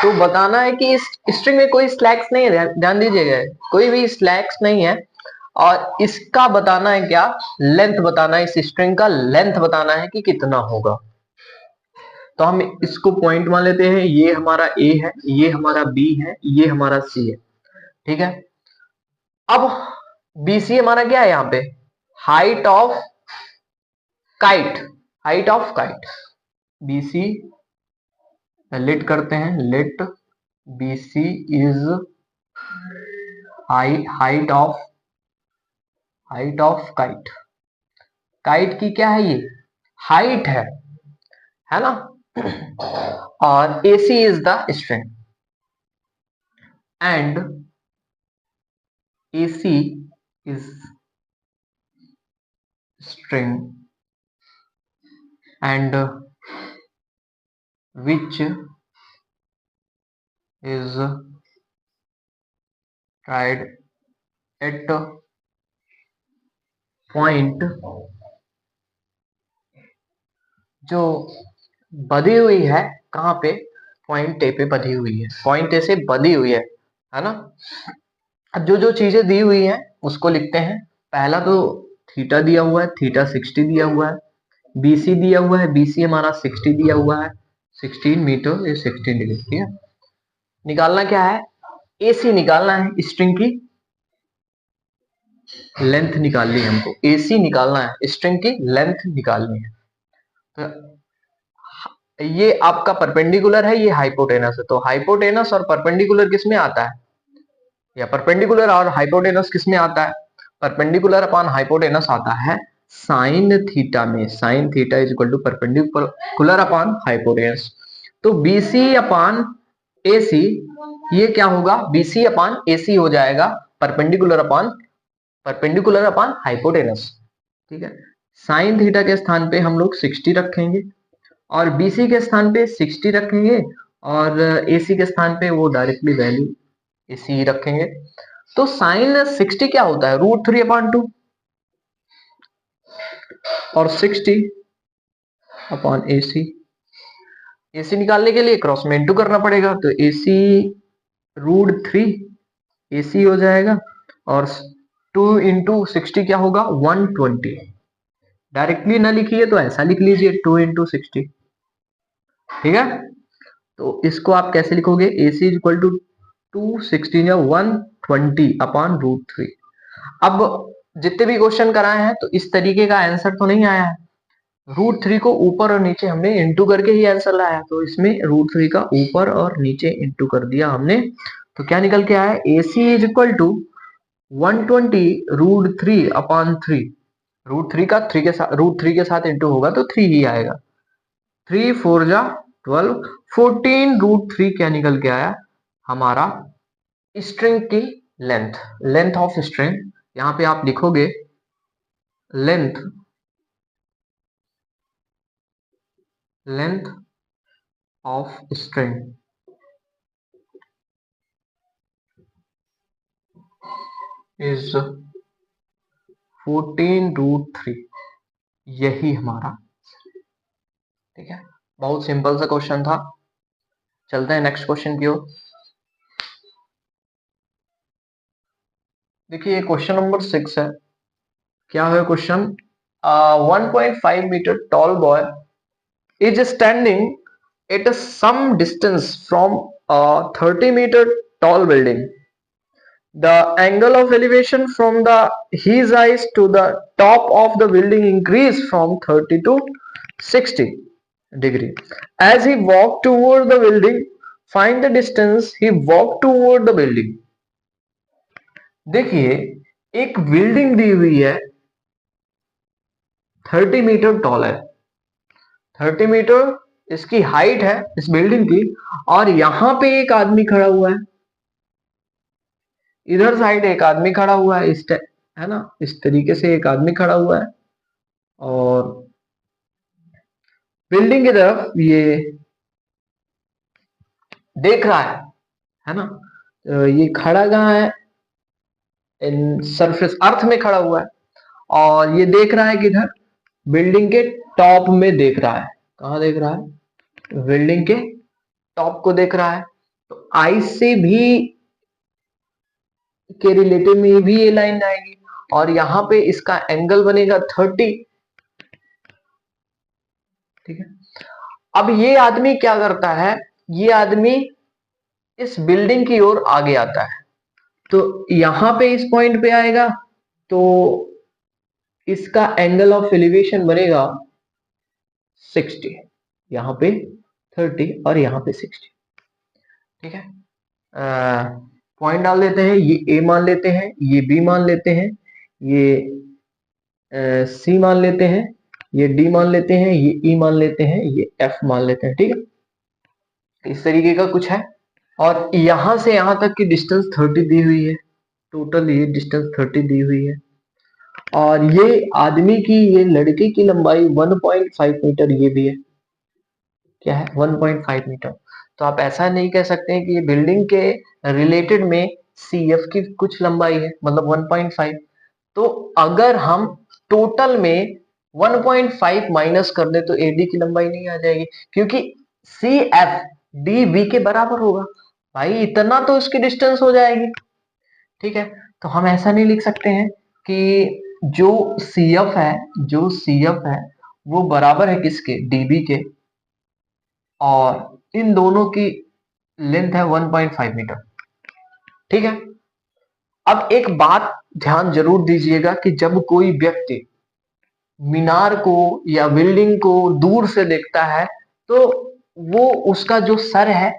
तो बताना है कि इस स्ट्रिंग में कोई स्लैक्स नहीं है, ध्यान दीजिएगा, कोई भी स्लैक्स नहीं है। और इसका बताना है क्या, लेंथ बताना है, इस स्ट्रिंग का लेंथ बताना है कि कितना होगा। तो हम इसको पॉइंट मान लेते हैं, ये हमारा ए है, ये हमारा बी है, ये हमारा सी है। ठीक है, अब बीसी हमारा क्या है, यहाँ पे height of kite, height of kite. BC let करते हैं, let BC is height of kite. Kite की क्या है, ये हाइट है ना। और AC is the string and AC is string and which is tried at point, जो बधी हुई है कहां पे, पॉइंट ए पे बधी हुई है, पॉइंट ए से बधी हुई है ना। अब जो जो चीजें दी हुई हैं उसको लिखते हैं। पहला तो थीटा दिया हुआ है, थीटा 60 दिया हुआ है। बीसी दिया हुआ है, बीसी हमारा 60 दिया हुआ है, 16 मीटर, ये 16 डिग्री। ठीक है, निकालना क्या है, एसी निकालना है, स्ट्रिंग की लेंथ निकालनी है हमको, एसी निकालना है, स्ट्रिंग की लेंथ निकालनी है। तो ये आपका परपेंडिकुलर है, ये हाइपोटेनस है, तो हाइपोटेनस और परपेंडिकुलर किस में आता है, या परपेंडिकुलर और हाइपोटेनस किस में आता है, परपेंडिकुलर अपॉन हाइपोटेनस आता है साइन थीटा में। Sine theta is equal to perpendicular upon hypotenuse. तो बीसी अपॉन एसी, ये क्या होगा, बीसी अपॉन एसी हो जाएगा परपेंडिकुलर अपॉन हाइपोटेनस। ठीक है, साइन थीटा के स्थान पे हम लोग 60 रखेंगे और बीसी के स्थान पे 60 रखेंगे और एसी के स्थान पे वो डायरेक्टली वैल्यू एसी रखेंगे। तो साइन 60 क्या होता है, √3/2 और 60 अपॉन एसी। एसी निकालने के लिए क्रॉस में इंटू करना पड़ेगा, तो एसी √3 एसी हो जाएगा और 2 इंटू 60 क्या होगा, 120। डायरेक्टली ना लिखिए तो ऐसा लिख लीजिए 2 इंटू 60। ठीक है, तो इसको आप कैसे लिखोगे, AC इज इक्वल टू 216 या 120 अपॉन √3। अब जितने भी क्वेश्चन कराए हैं तो इस तरीके का आंसर तो नहीं आया है, √3 को ऊपर और नीचे हमने इंटू करके ही आंसर लाया, तो इसमें √3 का ऊपर और नीचे इंटू कर दिया हमने। तो क्या निकल के आया, AC is equal to 120 √3 upon 3। √3 का 3 के साथ इंटू होगा तो 3 ही आएगा, 3 4 जा 12, 14 √3 क्या निकल के आया हमारा, स्ट्रिंग की लेंथ, लेंथ ऑफ स्ट्रिंग। यहां पे आप लिखोगे length, length of string is 14 √3, यही हमारा। ठीक है, बहुत सिंपल सा क्वेश्चन था। चलते हैं नेक्स्ट क्वेश्चन की ओर। देखिए क्वेश्चन नंबर 6 है, क्या है question, 1.5 metre tall boy is standing at some distance from a 30-meter tall building. The angle of elevation from his eyes to the top of the building increased from 30 to 60 degree. As he walked toward the building, find the distance he walked toward the building. देखिए एक बिल्डिंग दी हुई है, 30 मीटर टॉल है, 30 मीटर इसकी हाइट है इस बिल्डिंग की, और यहां पे एक आदमी खड़ा हुआ है, इधर साइड एक आदमी खड़ा हुआ है, है ना, इस तरीके से एक आदमी खड़ा हुआ है और बिल्डिंग की तरफ ये देख रहा है ना। ये खड़ा कहाँ है, इन सरफेस अर्थ में खड़ा हुआ है और ये देख रहा है किधर, बिल्डिंग के टॉप में देख रहा है। कहां देख रहा है, बिल्डिंग के टॉप को देख रहा है। तो आई से भी के रिलेटिव में भी ये लाइन आएगी और यहाँ पे इसका एंगल बनेगा 30। ठीक है, अब ये आदमी क्या करता है, ये आदमी इस बिल्डिंग की ओर आगे आता है, तो यहां पे इस पॉइंट पे आएगा तो इसका एंगल ऑफ एलिवेशन बनेगा 60, यहां पे 30 और यहां पे 60। ठीक है, पॉइंट डाल देते हैं, ये ए मान लेते हैं, ये बी मान लेते हैं, ये सी मान लेते हैं, ये डी मान लेते हैं, ये ई मान लेते हैं, ये एफ मान लेते हैं। ठीक है, इस तरीके का कुछ है और यहां से यहां तक की डिस्टेंस 30 दी हुई है, टोटल ये डिस्टेंस 30 दी हुई है और ये आदमी की, ये लड़के की लंबाई 1.5 मीटर ये भी है। क्या है, 1.5 मीटर। तो आप ऐसा नहीं कह सकते हैं कि ये बिल्डिंग के रिलेटेड में सी एफ की कुछ लंबाई है, मतलब 1.5। तो अगर हम टोटल में 1.5 माइनस कर दे तो एडी की लंबाई नहीं आ जाएगी, क्योंकि सी एफ डी बी के बराबर होगा। भाई इतना तो इसकी डिस्टेंस हो जाएगी। ठीक है, तो हम ऐसा नहीं लिख सकते हैं कि जो सी एफ है, जो सी एफ है वो बराबर है किसके, डीबी के, और इन दोनों की लेंथ है 1.5 मीटर। ठीक है, अब एक बात ध्यान जरूर दीजिएगा कि जब कोई व्यक्ति मीनार को या बिल्डिंग को दूर से देखता है तो वो उसका जो सर है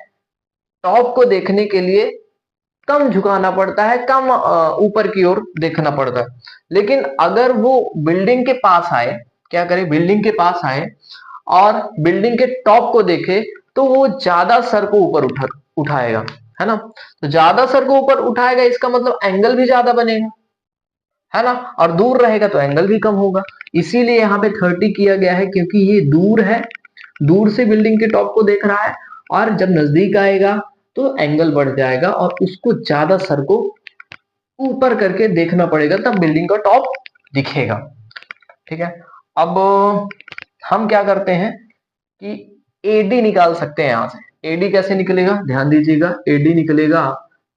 टॉप को देखने के लिए कम झुकाना पड़ता है, कम ऊपर की ओर देखना पड़ता है। लेकिन अगर वो बिल्डिंग के पास आए, क्या करे, बिल्डिंग के पास आए और बिल्डिंग के टॉप को देखे तो वो ज्यादा सर को ऊपर उठाएगा, है ना। तो ज्यादा सर को ऊपर उठाएगा इसका मतलब एंगल भी ज्यादा बनेगा, है ना, और दूर रहेगा तो एंगल भी कम होगा। इसीलिए यहाँ पे 30 किया गया है, क्योंकि ये दूर है, दूर से बिल्डिंग के टॉप को देख रहा है और जब नजदीक आएगा तो एंगल बढ़ जाएगा और उसको ज्यादा सर को ऊपर करके देखना पड़ेगा, तब बिल्डिंग का टॉप दिखेगा। ठीक है, अब हम क्या करते हैं कि एडी निकाल सकते हैं यहां से। एडी कैसे निकलेगा, ध्यान दीजिएगा, एडी निकलेगा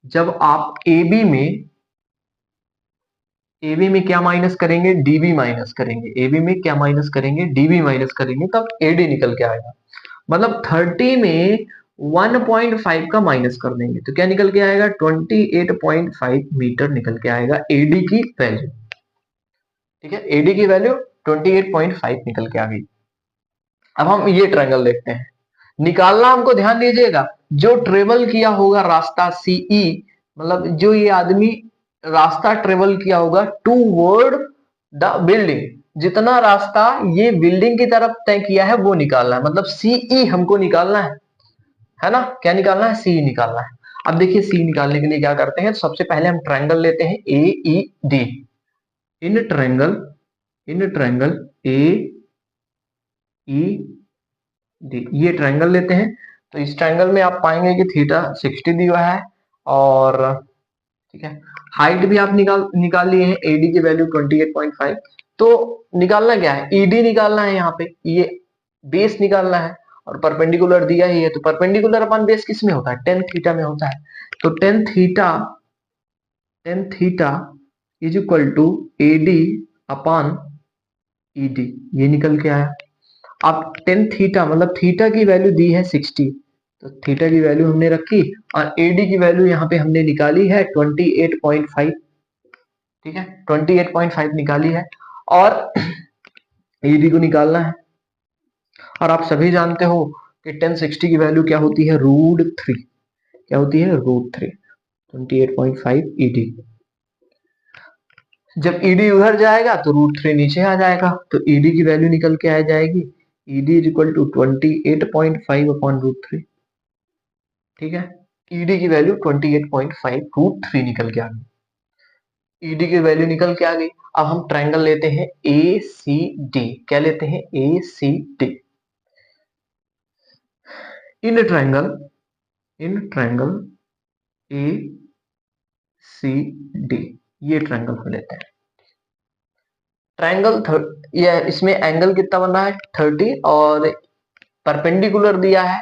जब आप एबी में क्या माइनस करेंगे, डीबी माइनस करेंगे, एबी में क्या माइनस करेंगे, डीबी माइनस करेंगे, तब एडी निकल के आएगा। मतलब 30 में 1.5 का माइनस कर देंगे तो क्या निकल के आएगा, 28.5 मीटर निकल के आएगा एडी की वैल्यू। ठीक है, एडी की वैल्यू 28.5 निकल के आ गई। अब हम ये ट्रायंगल देखते हैं, निकालना हमको, ध्यान दीजिएगा, जो ट्रेवल किया होगा रास्ता सीई, मतलब जो ये आदमी रास्ता ट्रेवल किया होगा टूवर्ड द बिल्डिंग, जितना रास्ता ये बिल्डिंग की तरफ तय किया है वो निकालना है, मतलब सीई हमको निकालना है ना, क्या निकालना है, सी निकालना है। अब देखिए सी निकालने के लिए क्या करते हैं, सबसे पहले हम ट्रायंगल लेते हैं A E D. In triangle A E D, ये ट्रायंगल लेते हैं। तो इस ट्रायंगल में आप पाएंगे कि थीटा 60 दिया है और ठीक है, हाइट भी आप निकाल लिए हैं, एडी की वैल्यू 28.5। तो निकालना क्या है, ईडी निकालना है, यहाँ पे ये बेस निकालना है और परपेंडिकुलर दिया ही है, तो परपेंडिकुलर अपन बेस किस में होता है, टेन थीटा में होता है। तो tan theta is equal to AD upon ED, ये निकल के आया। अब टेन थीटा मतलब थीटा की वैल्यू दी है 60, तो थीटा की वैल्यू हमने रखी और एडी की वैल्यू यहाँ पे हमने निकाली है 28.5। ठीक है, 28.5 निकाली है और ईडी को निकालना है। और आप सभी जानते हो कि 1060 की वैल्यू क्या होती है, √3, क्या होती है, √3, 28.5 ईडी। जब ईडी उधर जाएगा तो √3 नीचे आ जाएगा, तो ईडी की वैल्यू निकल के आ जाएगी, ED is equal to 28.5 upon √3। ठीक है, ईडी की वैल्यू 28.5 √3 निकल के आ गई, ईडी की वैल्यू निकल के आ गई। अब हम ट्रायंगल लेते हैं ए सी डी, क्या लेते हैं, A C D. In triangle A C D, ये ट्रायंगल हम लेते हैं। ट्रायंगल ये इसमें एंगल कितना बन रहा है 30 और परपेंडिकुलर दिया है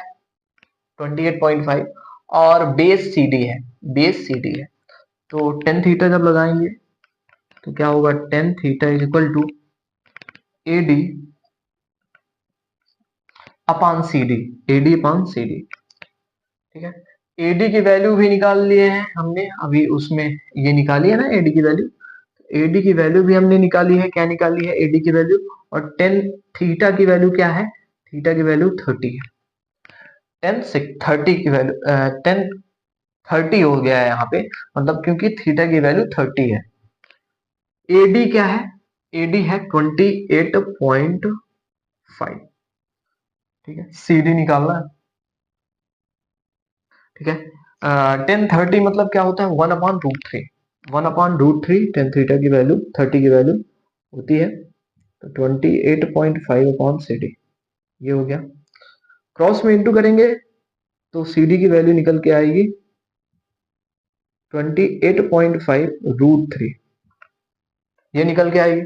28.5 और बेस CD है, बेस CD है। तो टेन थीटा जब लगाएंगे तो क्या होगा, tan theta is equal to AD upon CD, AD upon CD। ठीक है, AD की वैल्यू भी निकाल लिए हैं हमने अभी, उसमें ये निकाली है ना AD की वैल्यू, AD की वैल्यू भी हमने निकाली है। क्या निकाली है AD की वैल्यू, और टेन थीटा की वैल्यू क्या है, थीटा की वैल्यू 30 है। टेन 30 की वैल्यू टेन 30 हो गया है यहाँ पे, मतलब क्योंकि थीटा की वैल्यू 30 है। AD क्या है, AD है 28.5। ठीक है, CD निकालना है। ठीक है, टेन 30 मतलब क्या होता है 1/√3, 1/√3 टेन थीटा की वैल्यू 30 की वैल्यू होती है, तो 28.5 अपॉन CD ये हो गया। क्रॉस में इंटू करेंगे तो CD की वैल्यू निकल के आएगी 28.5√3, ये निकल के आएगी।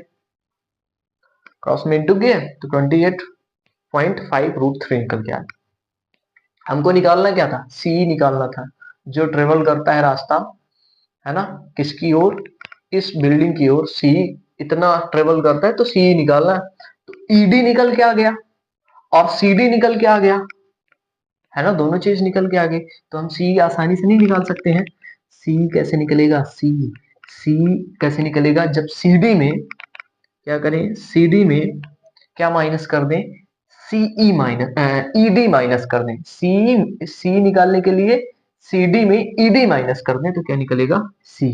क्रॉस में इंटू किए तो 28.5√3 निकल के आएगी। हमको निकालना क्या था, C निकालना था, जो ट्रेवल करता है रास्ता, है ना, किसकी ओर, इस बिल्डिंग की ओर। C इतना ट्रेवल करता है तो C निकालना है। तो ED निकल के आ गया और CD निकल के आ गया, है ना, दोनों चीज निकल के आ गई। तो हम C आसानी से नहीं निकाल सकते हैं। C कैसे निकलेगा, C कैसे निकलेगा, जब CD में क्या करें, CD में क्या माइनस कर दें, CE माइनस ED माइनस कर दें। C निकालने के लिए CD में ED माइनस कर दें तो क्या निकलेगा, C।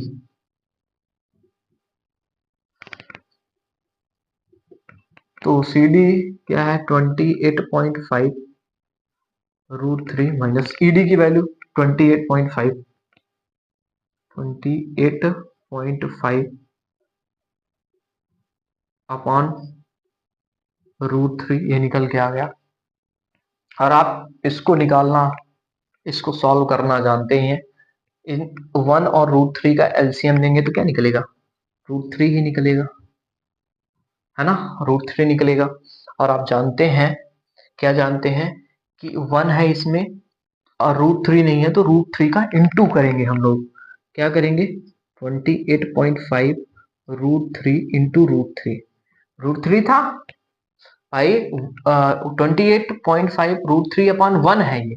तो CD क्या है 28.5√3 माइनस ED की वैल्यू 28.5, 28.5 अपॉन √3, ये निकल के आ गया। और आप इसको निकालना, इसको सॉल्व करना जानते हैं। इन 1 और √3 का एलसीएम लेंगे तो क्या निकलेगा, √3 ही निकलेगा, है ना, √3 निकलेगा। और आप जानते हैं, क्या जानते हैं कि 1 है इसमें और √3 नहीं है, तो √3 का इंटू करेंगे हम लोग। क्या करेंगे, 28.5√3 इंटू √3, √3 था भाई, 28.5√3 अपॉन 1 है ये,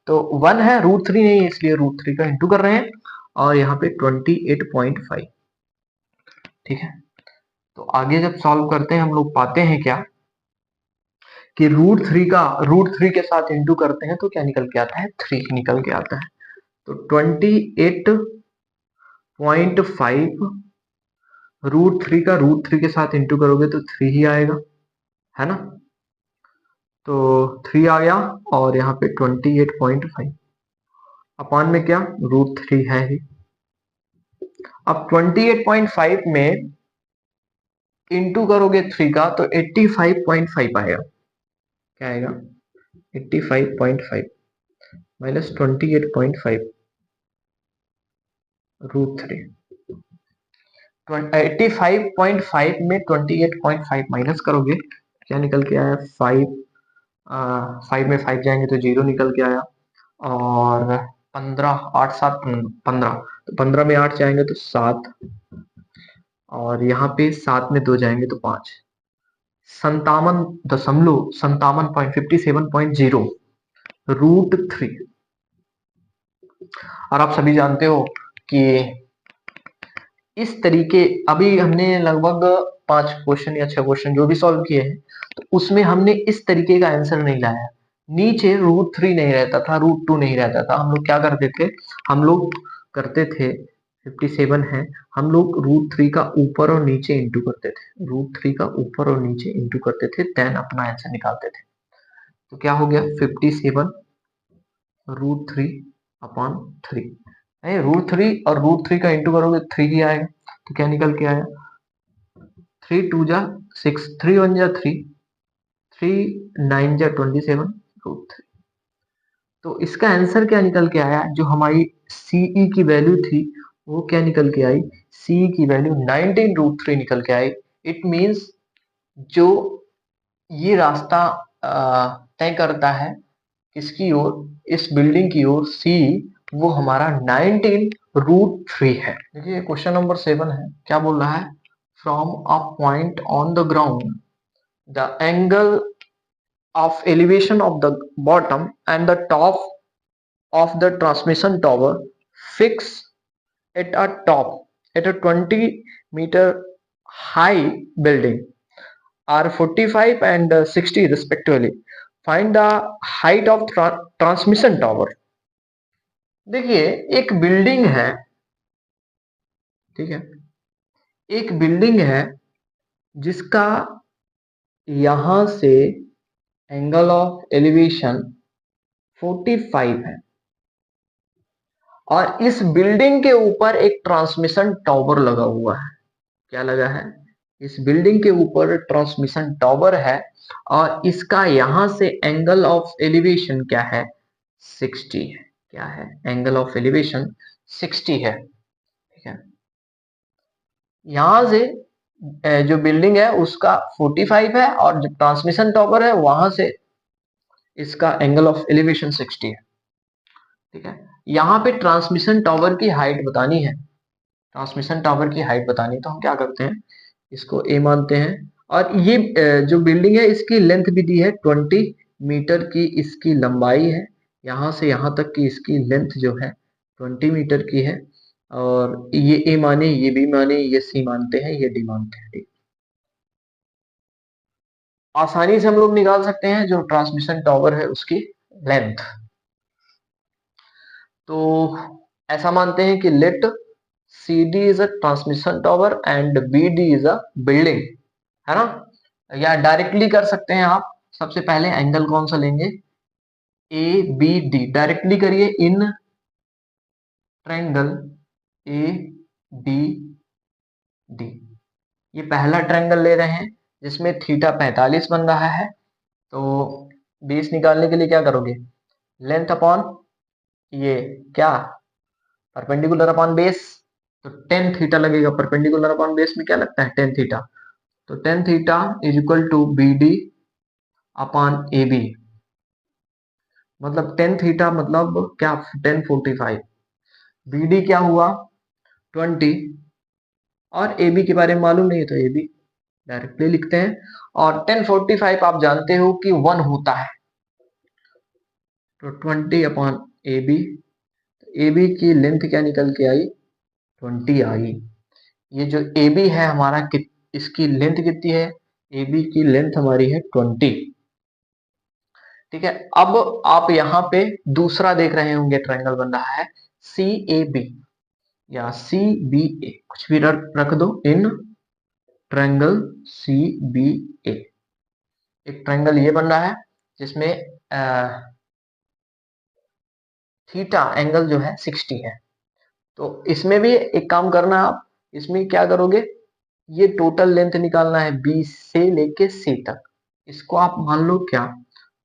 तो 1 है √3 नहीं है, इसलिए √3 का इंटू कर रहे हैं और यहाँ पे 28.5। ठीक है, तो आगे जब सॉल्व करते हैं हम लोग पाते हैं क्या कि √3 के साथ इंटू करते हैं तो क्या निकल के आता है, 3 निकल के आता है। तो 28.5 √3 का √3 के साथ इंटू करोगे तो 3 ही आएगा, है ना। तो 3 आ गया और यहाँ पे 28.5 अपान में क्या, √3 है ही। अब 28.5 में इंटू करोगे 3 का तो 85.5 आएगा। क्या आएगा, 85.5 माइनस 28.5 √3। 85.5 में 28.5 माइनस करोगे क्या निकल के आया, 5, 5 में 5 जाएंगे तो 0 निकल के आया। और 15, 8 7 15, तो 15 में 8 जाएंगे तो 7, और यहाँ पे 7 में 2 जाएंगे तो 5, 57.0 √3। और आप सभी जानते हो कि इस तरीके, अभी हमने लगभग 5 क्वेश्चन या 6 क्वेश्चन जो भी सॉल्व किए हैं, तो उसमें हमने इस तरीके का आंसर नहीं लाया। नीचे √3 नहीं रहता था, √2 नहीं रहता था। हम लोग क्या करते थे, हम लोग करते थे 57 है, हम लोग √3 का ऊपर और नीचे इंटू करते थे, √3 का ऊपर और नीचे इंटू करते थे, देन अपना आंसर निकालते थे। तो क्या हो गया 57 √3 अपॉन 3, √3 और √3 का इंटू करोगे 3 ही आएगा। तो क्या निकल के आया, 3 2 जा 6, 3 1 जा 3, 3 9 जा 27 √3। तो इसका आंसर क्या निकल के आया, जो हमारी सीई की वैल्यू थी वो क्या निकल के आई, सी की वैल्यू 19√3 निकल के आई। इट मींस जो ये रास्ता तय करता है किसकी ओर, इस बिल्डिंग की ओर, सी, वो हमारा 19√3 है। देखिए क्वेश्चन नंबर 7 है, क्या बोल रहा है, from a point on the ground the angle of elevation of the bottom and the top of the transmission tower fix at a top at a 20-meter high building are 45 and 60 respectively. Find the height of transmission tower. देखिए एक बिल्डिंग है, ठीक है, एक बिल्डिंग है जिसका यहां से एंगल ऑफ एलिवेशन 45 है और इस बिल्डिंग के ऊपर एक ट्रांसमिशन टावर लगा हुआ है। क्या लगा है, इस बिल्डिंग के ऊपर ट्रांसमिशन टावर है और इसका यहां से एंगल ऑफ एलिवेशन क्या है, 60 है। क्या है, एंगल ऑफ एलिवेशन 60 है, ठीक है। यहां से जो बिल्डिंग है उसका 45 है और जो ट्रांसमिशन टावर है वहां से इसका एंगल ऑफ एलिवेशन 60 है, ठीक है। यहाँ पे ट्रांसमिशन टावर की हाइट बतानी है, ट्रांसमिशन टावर की हाइट बतानी, तो हम क्या करते हैं, इसको ए मानते हैं और ये जो बिल्डिंग है इसकी लेंथ भी दी है 20 मीटर की, इसकी लंबाई है, यहाँ से यहाँ तक की इसकी लेंथ जो है 20 मीटर की है और ये ए माने, ये बी माने, ये सी मानते हैं, ये डी मानते हैं, ठीक। आसानी से हम लोग निकाल सकते हैं जो ट्रांसमिशन टावर है उसकी लेंथ। तो ऐसा मानते हैं कि let C D is a transmission tower and B D is a building, है ना। या डायरेक्टली कर सकते हैं आप, सबसे पहले एंगल कौन सा लेंगे, ए बी डी, डायरेक्टली करिए, in triangle A B D, ये पहला ट्रायंगल ले रहे हैं जिसमें थीटा 45 बन रहा है। तो बेस निकालने के लिए क्या करोगे, लेंथ अपॉन ये क्या, परपेंडिकुलर अपॉन बेस, तो टेन थीटा लगेगा, परपेंडिकुलर अपॉन बेस में क्या लगता है, टेन थीटा, तो tan theta is equal to B D upon A B, मतलब टेन थीटा मतलब क्या, 1045, बी डी क्या हुआ 20 और ए बी के बारे में मालूम नहीं है तो ए बी डायरेक्टली लिखते हैं और 1045 आप जानते हो कि 1 होता है, तो 20 upon A B, A B की लेंथ क्या निकल के आई, 20 आई। ये जो ए बी है हमारा इसकी लेंथ कितनी है, ए बी की लेंथ हमारी है 20, ठीक है। अब आप यहाँ पे दूसरा देख रहे होंगे ट्रायंगल बन रहा है सी ए बी या सी बी ए, कुछ भी रख दो, इन ट्रायंगल सी बी ए, एक ट्रायंगल ये बन रहा है जिसमें थीटा एंगल जो है 60 है। तो इसमें भी एक काम करना आप, इसमें क्या करोगे, ये टोटल लेंथ निकालना है बी से लेके सी तक, इसको आप मान लो क्या,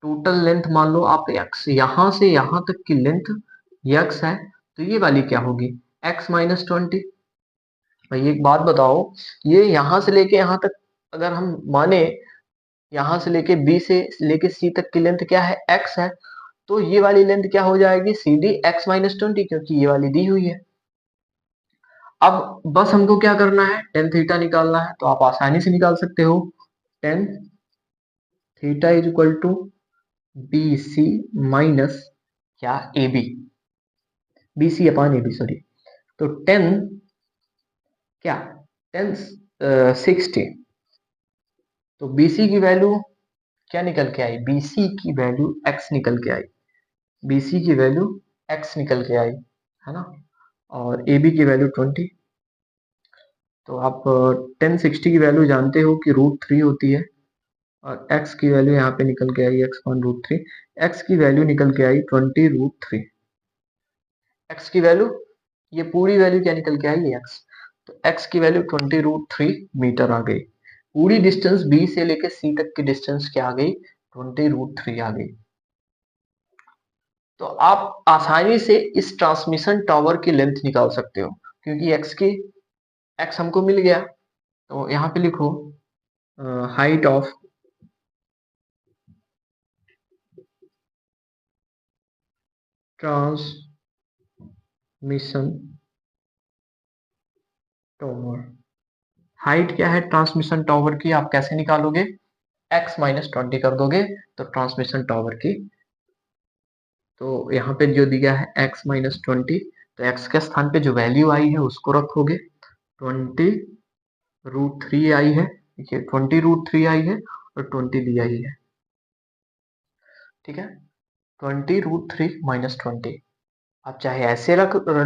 टोटल लेंथ मान लो आप x, यहां से यहां तक की लेंथ x है, तो ये वाली क्या होगी, x माइनस 20। भाई एक बात बताओ, ये यहां से लेके यहां तक अगर हम माने, यहां से लेके b से लेके c तक की लेंथ क्या है, x है, तो ये वाली लेंथ क्या हो जाएगी, सी डी एक्स माइनस 20, क्योंकि ये वाली दी हुई है। अब बस हमको क्या करना है, टेन थीटा निकालना है, तो आप आसानी से निकाल सकते हो, tan theta is equal to B C minus क्या, A B, B C upon A B, sorry, तो टेन क्या, टेन 60, तो बी सी की वैल्यू क्या निकल के आई, बी सी की वैल्यू एक्स निकल के आई, बी सी की वैल्यू एक्स निकल के आई, है ना, और ए बी की वैल्यू 20। तो आप 1060 की वैल्यू जानते हो कि √3 होती है और x की वैल्यू यहाँ पे निकल के आई x अपॉन √3, x की वैल्यू निकल के आई 20√3, x की वैल्यू, ये पूरी वैल्यू क्या निकल के आई, x, तो x की वैल्यू 20√3 मीटर आ गई, पूरी डिस्टेंस b से लेके c तक की डिस्टेंस क्या आ गई, 20√3 आ गई। तो आप आसानी से इस ट्रांसमिशन टावर की लेंथ निकाल सकते हो। क्योंकि एक्स हमको मिल गया। तो यहाँ पे लिखो height of transmission tower. Height क्या है ट्रांसमिशन टावर की, आप कैसे निकालोगे, x-20 कर दोगे तो ट्रांसमिशन टावर की। तो यहाँ पे जो दिया है x-20, तो x के स्थान पे जो वैल्यू आई है उसको रखोगे, 20√3 आई है, देखिए 20√3 आई है और 20 दी आई है, ठीक है। 20√3 - 20, आप चाहे ऐसे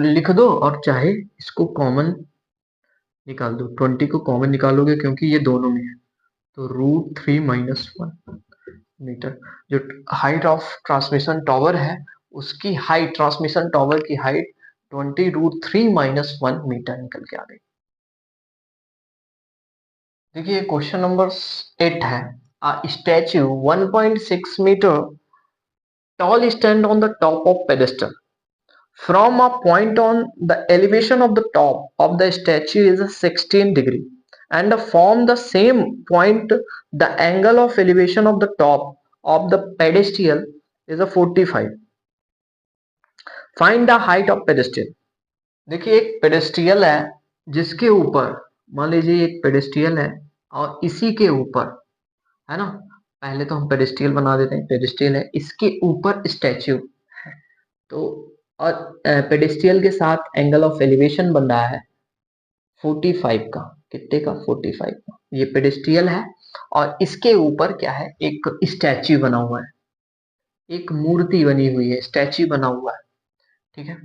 लिख दो और चाहे इसको कॉमन निकाल दो। 20 को कॉमन निकालोगे क्योंकि ये दोनों में है, तो √3 - 1 मीटर। जो हाइट ऑफ ट्रांसमिशन टावर है उसकी हाइट, ट्रांसमिशन टावर की हाइट 20√3 - 1 मीटर निकल के आ गई। देखिए क्वेश्चन नंबर 8 है, statue 1.6 metre tall stand on the top of pedestal. From a point on the elevation of the top of the statue is 16 degree, and from the same point the angle of elevation of the top of the pedestal is a 45. Find the height of pedestal. देखिए एक पेडेस्ट्रियल है जिसके ऊपर, मान लीजिए एक पेडेस्ट्रियल है और इसी के ऊपर, है ना, पहले तो हम पेडेस्ट्रियल बना देते हैं, पेडेस्ट्रियल है, इसके ऊपर स्टैच्यू है। तो और पेडेस्ट्रियल के साथ एंगल ऑफ एलिवेशन बन रहा है 45 का, कितने का, 45 का। ये पेडेस्ट्रियल है और इसके ऊपर क्या है, एक स्टैच्यू बना हुआ है, एक मूर्ति बनी हुई है, स्टैच्यू बना हुआ है, ठीक है।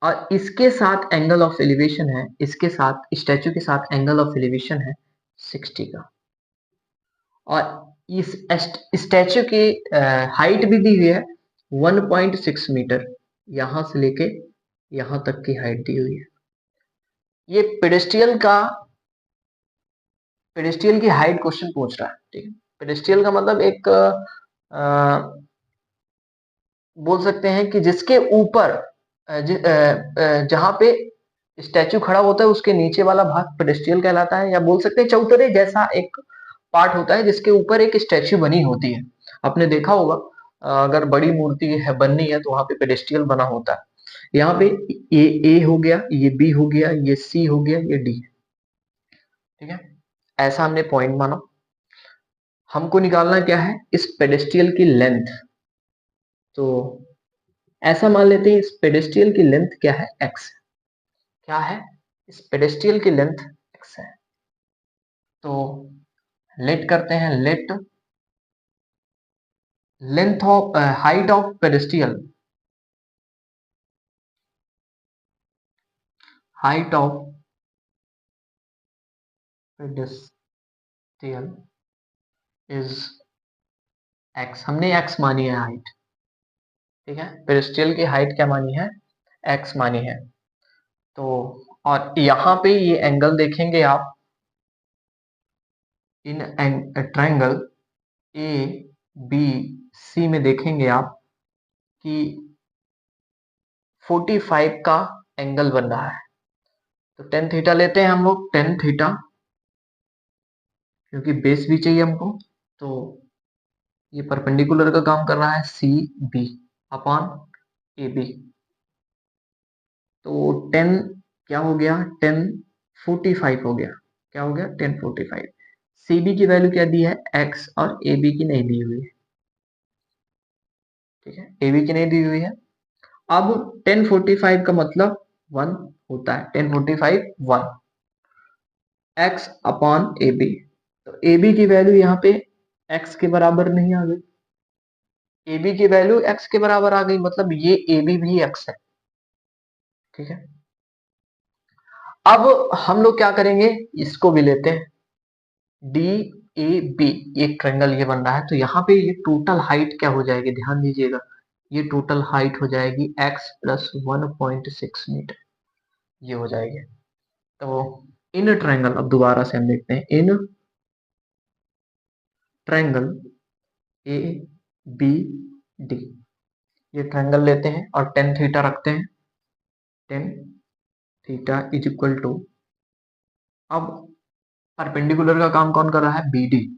और इसके साथ एंगल ऑफ एलिवेशन है, इसके साथ स्टैच्यू के साथ एंगल ऑफ एलिवेशन है 60 का। और इस स्टैच्यू की हाइट भी दी हुई है 1.6 मीटर, यहां से लेके यहां तक की हाइट दी हुई है। ये पेडेस्ट्रियल की हाइट क्वेश्चन पूछ रहा है, ठीक है। पेडेस्ट्रियल का मतलब एक बोल सकते हैं कि जिसके ऊपर जहां पे स्टैचू खड़ा होता है उसके नीचे वाला भाग पेडेस्ट्रियल कहलाता है, या बोल सकते हैं चौतरे जैसा एक पार्ट होता है जिसके ऊपर एक स्टैचू बनी होती है। आपने देखा होगा अगर बड़ी मूर्ति है बननी है तो वहां पे पेडेस्ट्रियल बना होता है। यहाँ पे ये ए हो गया, ये बी हो गया, ये सी हो गया, ये डी, ठीक है। ऐसा हमने पॉइंट माना। हमको निकालना क्या है, इस पेडेस्ट्रियल की लेंथ। तो ऐसा मान लेते हैं इस पेडेस्ट्रियल की लेंथ क्या है, एक्स। क्या है, इस पेडेस्ट्रियल की लेंथ एक्स है। तो लेट करते हैं, let length of height of pedestal, height of pedestal is x. हमने एक्स मानी है हाइट, ठीक है। पेडेस्ट्रियल की हाइट क्या मानी है, एक्स मानी है। तो और यहाँ पे ये एंगल देखेंगे आप, इन ट्रायंगल ए बी सी में देखेंगे आप कि 45 का एंगल बन रहा है। तो टेन थीटा लेते हैं हम लोग, टेन थीटा, क्योंकि बेस भी चाहिए हमको। तो ये परपेंडिकुलर का काम कर रहा है C B upon A B. तो 10 क्या हो गया, 1045 हो गया। क्या हो गया, 1045। सी बी की वैल्यू क्या दी है, एक्स, और ए बी की नहीं दी हुई है, ठीक है, ए बी की नहीं दी हुई है। अब 1045 का मतलब 1 होता है, 1045 1 एक्स अपॉन ए बी। तो ए बी की वैल्यू यहाँ पे एक्स के बराबर नहीं आ गई, ए बी की वैल्यू एक्स के बराबर आ गई, मतलब ये ए बी भी एक्स है, ठीक है। अब हम लोग क्या करेंगे, इसको भी लेते हैं, डी ए बी, एक ट्रायंगल ये बन रहा है। तो यहाँ पे ये टोटल हाइट क्या हो जाएगी, ध्यान दीजिएगा, ये टोटल हाइट हो जाएगी x प्लस 1.6 मीटर, ये हो जाएगी। तो इन ट्रायंगल, अब दोबारा से हम देखते हैं, in triangle A B D, ये ट्रायंगल लेते हैं और टेन थीटा रखते हैं। Tan theta is equal to, अब परपेंडिकुलर का काम कौन कर रहा है, बी डी,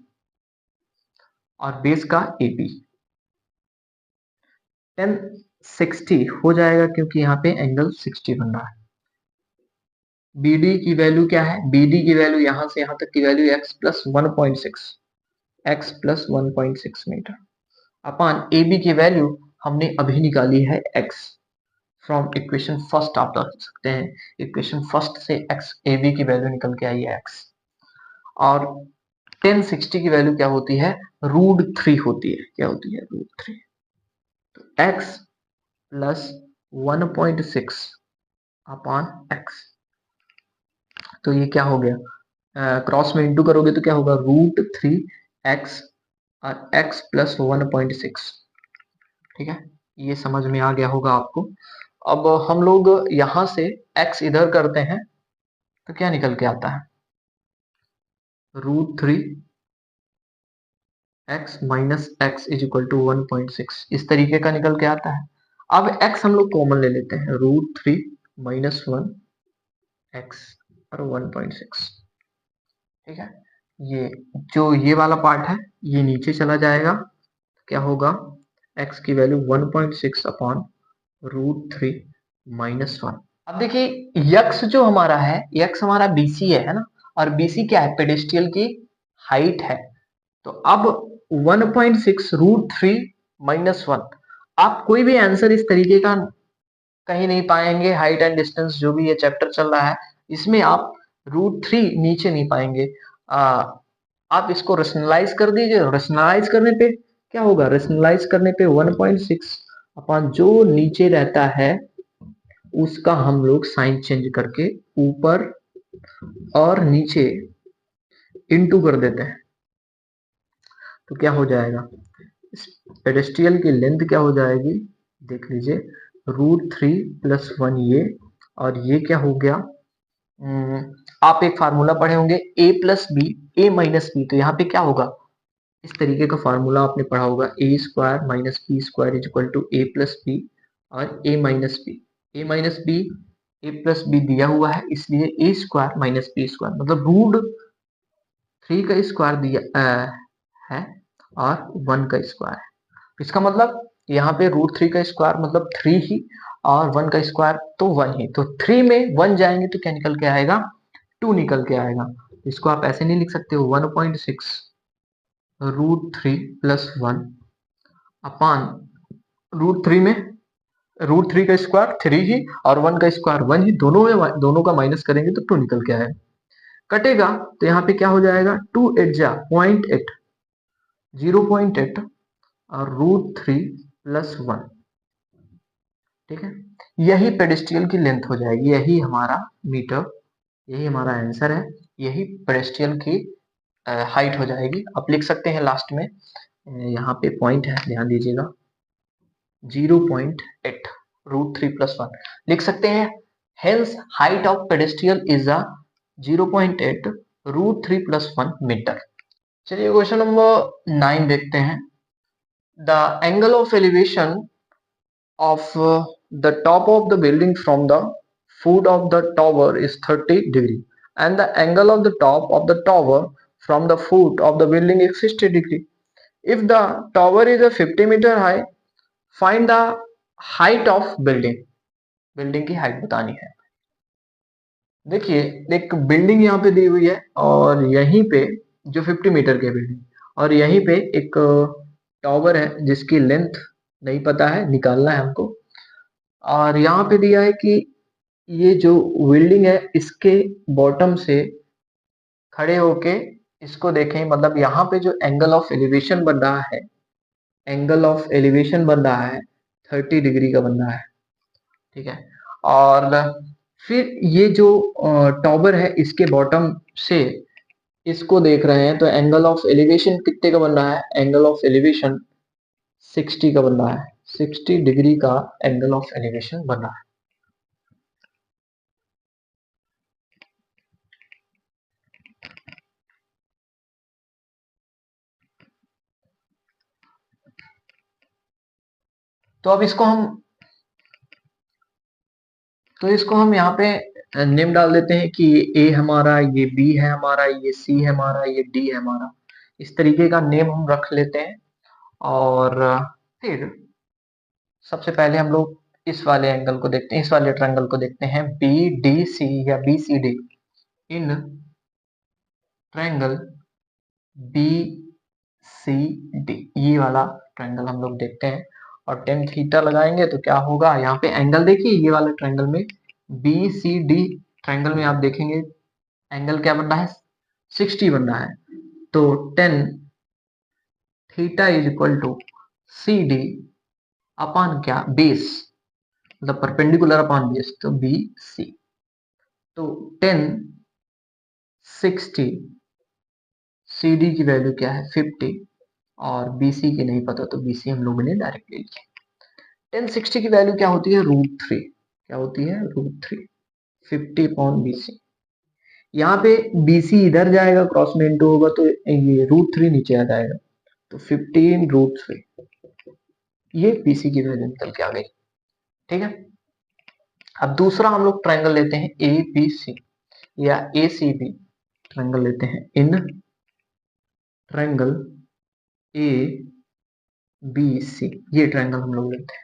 और बेस का ए बी। टेन 60 हो जाएगा क्योंकि यहाँ पे एंगल 60 बन रहा है। बी डी की वैल्यू क्या है, बी डी की वैल्यू यहां से यहां तक की value x plus 1.6, x plus 1.6 metre, upon A B की वैल्यू हमने अभी निकाली है x, फ्रॉम इक्वेशन फर्स्ट आप रख सकते हैं, इक्वेशन फर्स्ट से x ए बी की वैल्यू निकल के आई है x, और 1060 की वैल्यू क्या होती है, √3 होती है, क्या होती है, √3, तो x प्लस 1.6 अपान x, तो ये क्या हो गया, क्रॉस में इंटू करोगे तो क्या होगा, √3x और x प्लस 1.6, ठीक है, ये समझ में आ गया होगा आपको। अब हम लोग यहां से x इधर करते हैं तो क्या निकल के आता है, √3 x minus x is equal to 1.6, इस तरीके का निकल के आता है। अब x हम लोग कॉमन ले लेते हैं, √3 माइनस 1 x और 1.6, ठीक है, ये जो ये वाला पार्ट है ये नीचे चला जाएगा, क्या होगा, x की वैल्यू 1.6 अपॉन √3 माइनस 1। अब देखिए यक्स जो हमारा है, यक्स हमारा बीसी है ना, और बीसी क्या है, पेडेस्टियल की हाइट है, तो अब 1.6 √3 माइनस 1, आप कोई भी आंसर इस तरीके का कहीं नहीं पाएंगे, हाइट एंड डिस्टेंस जो भी ये चैप्टर चल रहा है इसमें आप √3 नीचे नहीं पाएंगे। आप इसको रेशनलाइज कर दीजिए, रेशनलाइज करने पे क्या होगा, रेशनलाइज करने पे 1.6 अपॉन जो नीचे रहता है उसका हम लोग साइन चेंज करके ऊपर और नीचे इनटू कर देते हैं, तो क्या हो जाएगा, पेडेस्ट्रियल की लेंथ क्या हो जाएगी, देख लीजिए, √3 प्लस 1 ये, और ये क्या हो गया, आप एक फार्मूला पढ़े होंगे a plus B A minus B, तो यहाँ पे क्या होगा, इस तरीके का फार्मूला आपने पढ़ा होगा, A square minus B square is equal to A plus B और A minus B, A minus B A plus B दिया हुआ है इसलिए A square minus B square, मतलब √3 का स्क्वायर दिया है और 1 का स्क्वायर है, इसका मतलब यहाँ पे √3 का स्क्वायर मतलब 3 ही, और 1 का स्क्वायर तो 1 ही, तो 3 में 1 जाएंगे तो क्या निकल के आएगा, 2 निकल के आएगा। इसको आप ऐसे नहीं लिख सकते हो, 1.6 √3 प्लस 1 अपान √3 में √3 का स्क्वायर 3 ही और 1 का स्क्वायर 1 ही, दोनों का माइनस करेंगे तो 2 निकल के आएगा, कटेगा तो यहाँ पे क्या हो जाएगा, 2 8 जा 0.8, 0.8 और √3 प्लस 1, ठीक है, यही पेडेस्ट्रियल की लेंथ हो जाएगी, यही हमारा मीटर, यही हमारा आंसर है, यही पेडेस्ट्रियल की हाइट हो जाएगी। आप लिख सकते हैं लास्ट में, यहाँ पे पॉइंट है ध्यान दीजिएगा, 0.8 √3 प्लस 1 लिख सकते हैं, hence height of pedestal is a 0.8 √3 plus 1 metre. चलिए क्वेश्चन नंबर 9 देखते हैं, the angle of elevation of the top of the building from the foot of the tower is 30 degree and the angle of the top of the tower from the foot of the building is 60 degree. If the tower is a 50 meter high, find the height of building. Building की हाइट बतानी है। देखिए एक बिल्डिंग यहाँ पे दी हुई है और यहीं पे जो 50 मीटर की बिल्डिंग, और यहीं पे एक टावर है जिसकी लेंथ नहीं पता है, निकालना है हमको, और यहाँ पे दिया है कि ये जो बिल्डिंग है इसके बॉटम से खड़े होके इसको देखें, मतलब यहाँ पे जो एंगल ऑफ एलिवेशन बन रहा है, एंगल ऑफ एलिवेशन बन रहा है 30 डिग्री का बन रहा है, ठीक है, और फिर ये जो टॉवर है इसके बॉटम से इसको देख रहे हैं तो एंगल ऑफ एलिवेशन कितने का बन रहा है, एंगल ऑफ एलिवेशन 60 का बन रहा है, 60 डिग्री का एंगल ऑफ एलिवेशन बन रहा है। तो अब इसको हम तो इसको हम यहाँ पे नेम डाल देते हैं कि ये ए हमारा, ये बी है हमारा, ये सी है हमारा, ये डी है हमारा। इस तरीके का नेम हम रख लेते हैं। और फिर सबसे पहले हम लोग इस वाले एंगल को देखते हैं, इस वाले ट्रायंगल को देखते हैं, बी डी सी या B C D. In triangle B C D, ये वाला ट्रायंगल हम लोग देखते हैं। और टेन थीटा लगाएंगे तो क्या होगा, यहाँ पे एंगल देखिए, ये वाले ट्रायंगल में बी सी डी ट्रायंगल में आप देखेंगे एंगल क्या बन रहा है, 60 बन रहा है। तो tan theta is equal to C D upon क्या, बेस, मतलब परपेंडिकुलर अपॉन बेस, तो बी सी। तो टेन 60, सी डी की वैल्यू क्या है 50, और बीसी की नहीं पता तो बीसी हम लोगों ने डायरेक्ट ले लिया। 1060 की वैल्यू क्या होती है, √3। क्या होती है, √3, 50 अपॉन बीसी। यहाँ पे बीसी इधर जाएगा, क्रॉस में इंटू होगा तो ये √3 नीचे आ जाएगा, तो 15√3, ये बीसी की वैल्यू निकल के आ गई। ठीक है, अब दूसरा हम लोग ट्रायंगल लेते हैं ए बी सी या ए सी बी ट्रायंगल लेते हैं। इन ट्रायंगल ए बी सी, ये ट्रायंगल हम लोग लेते हैं।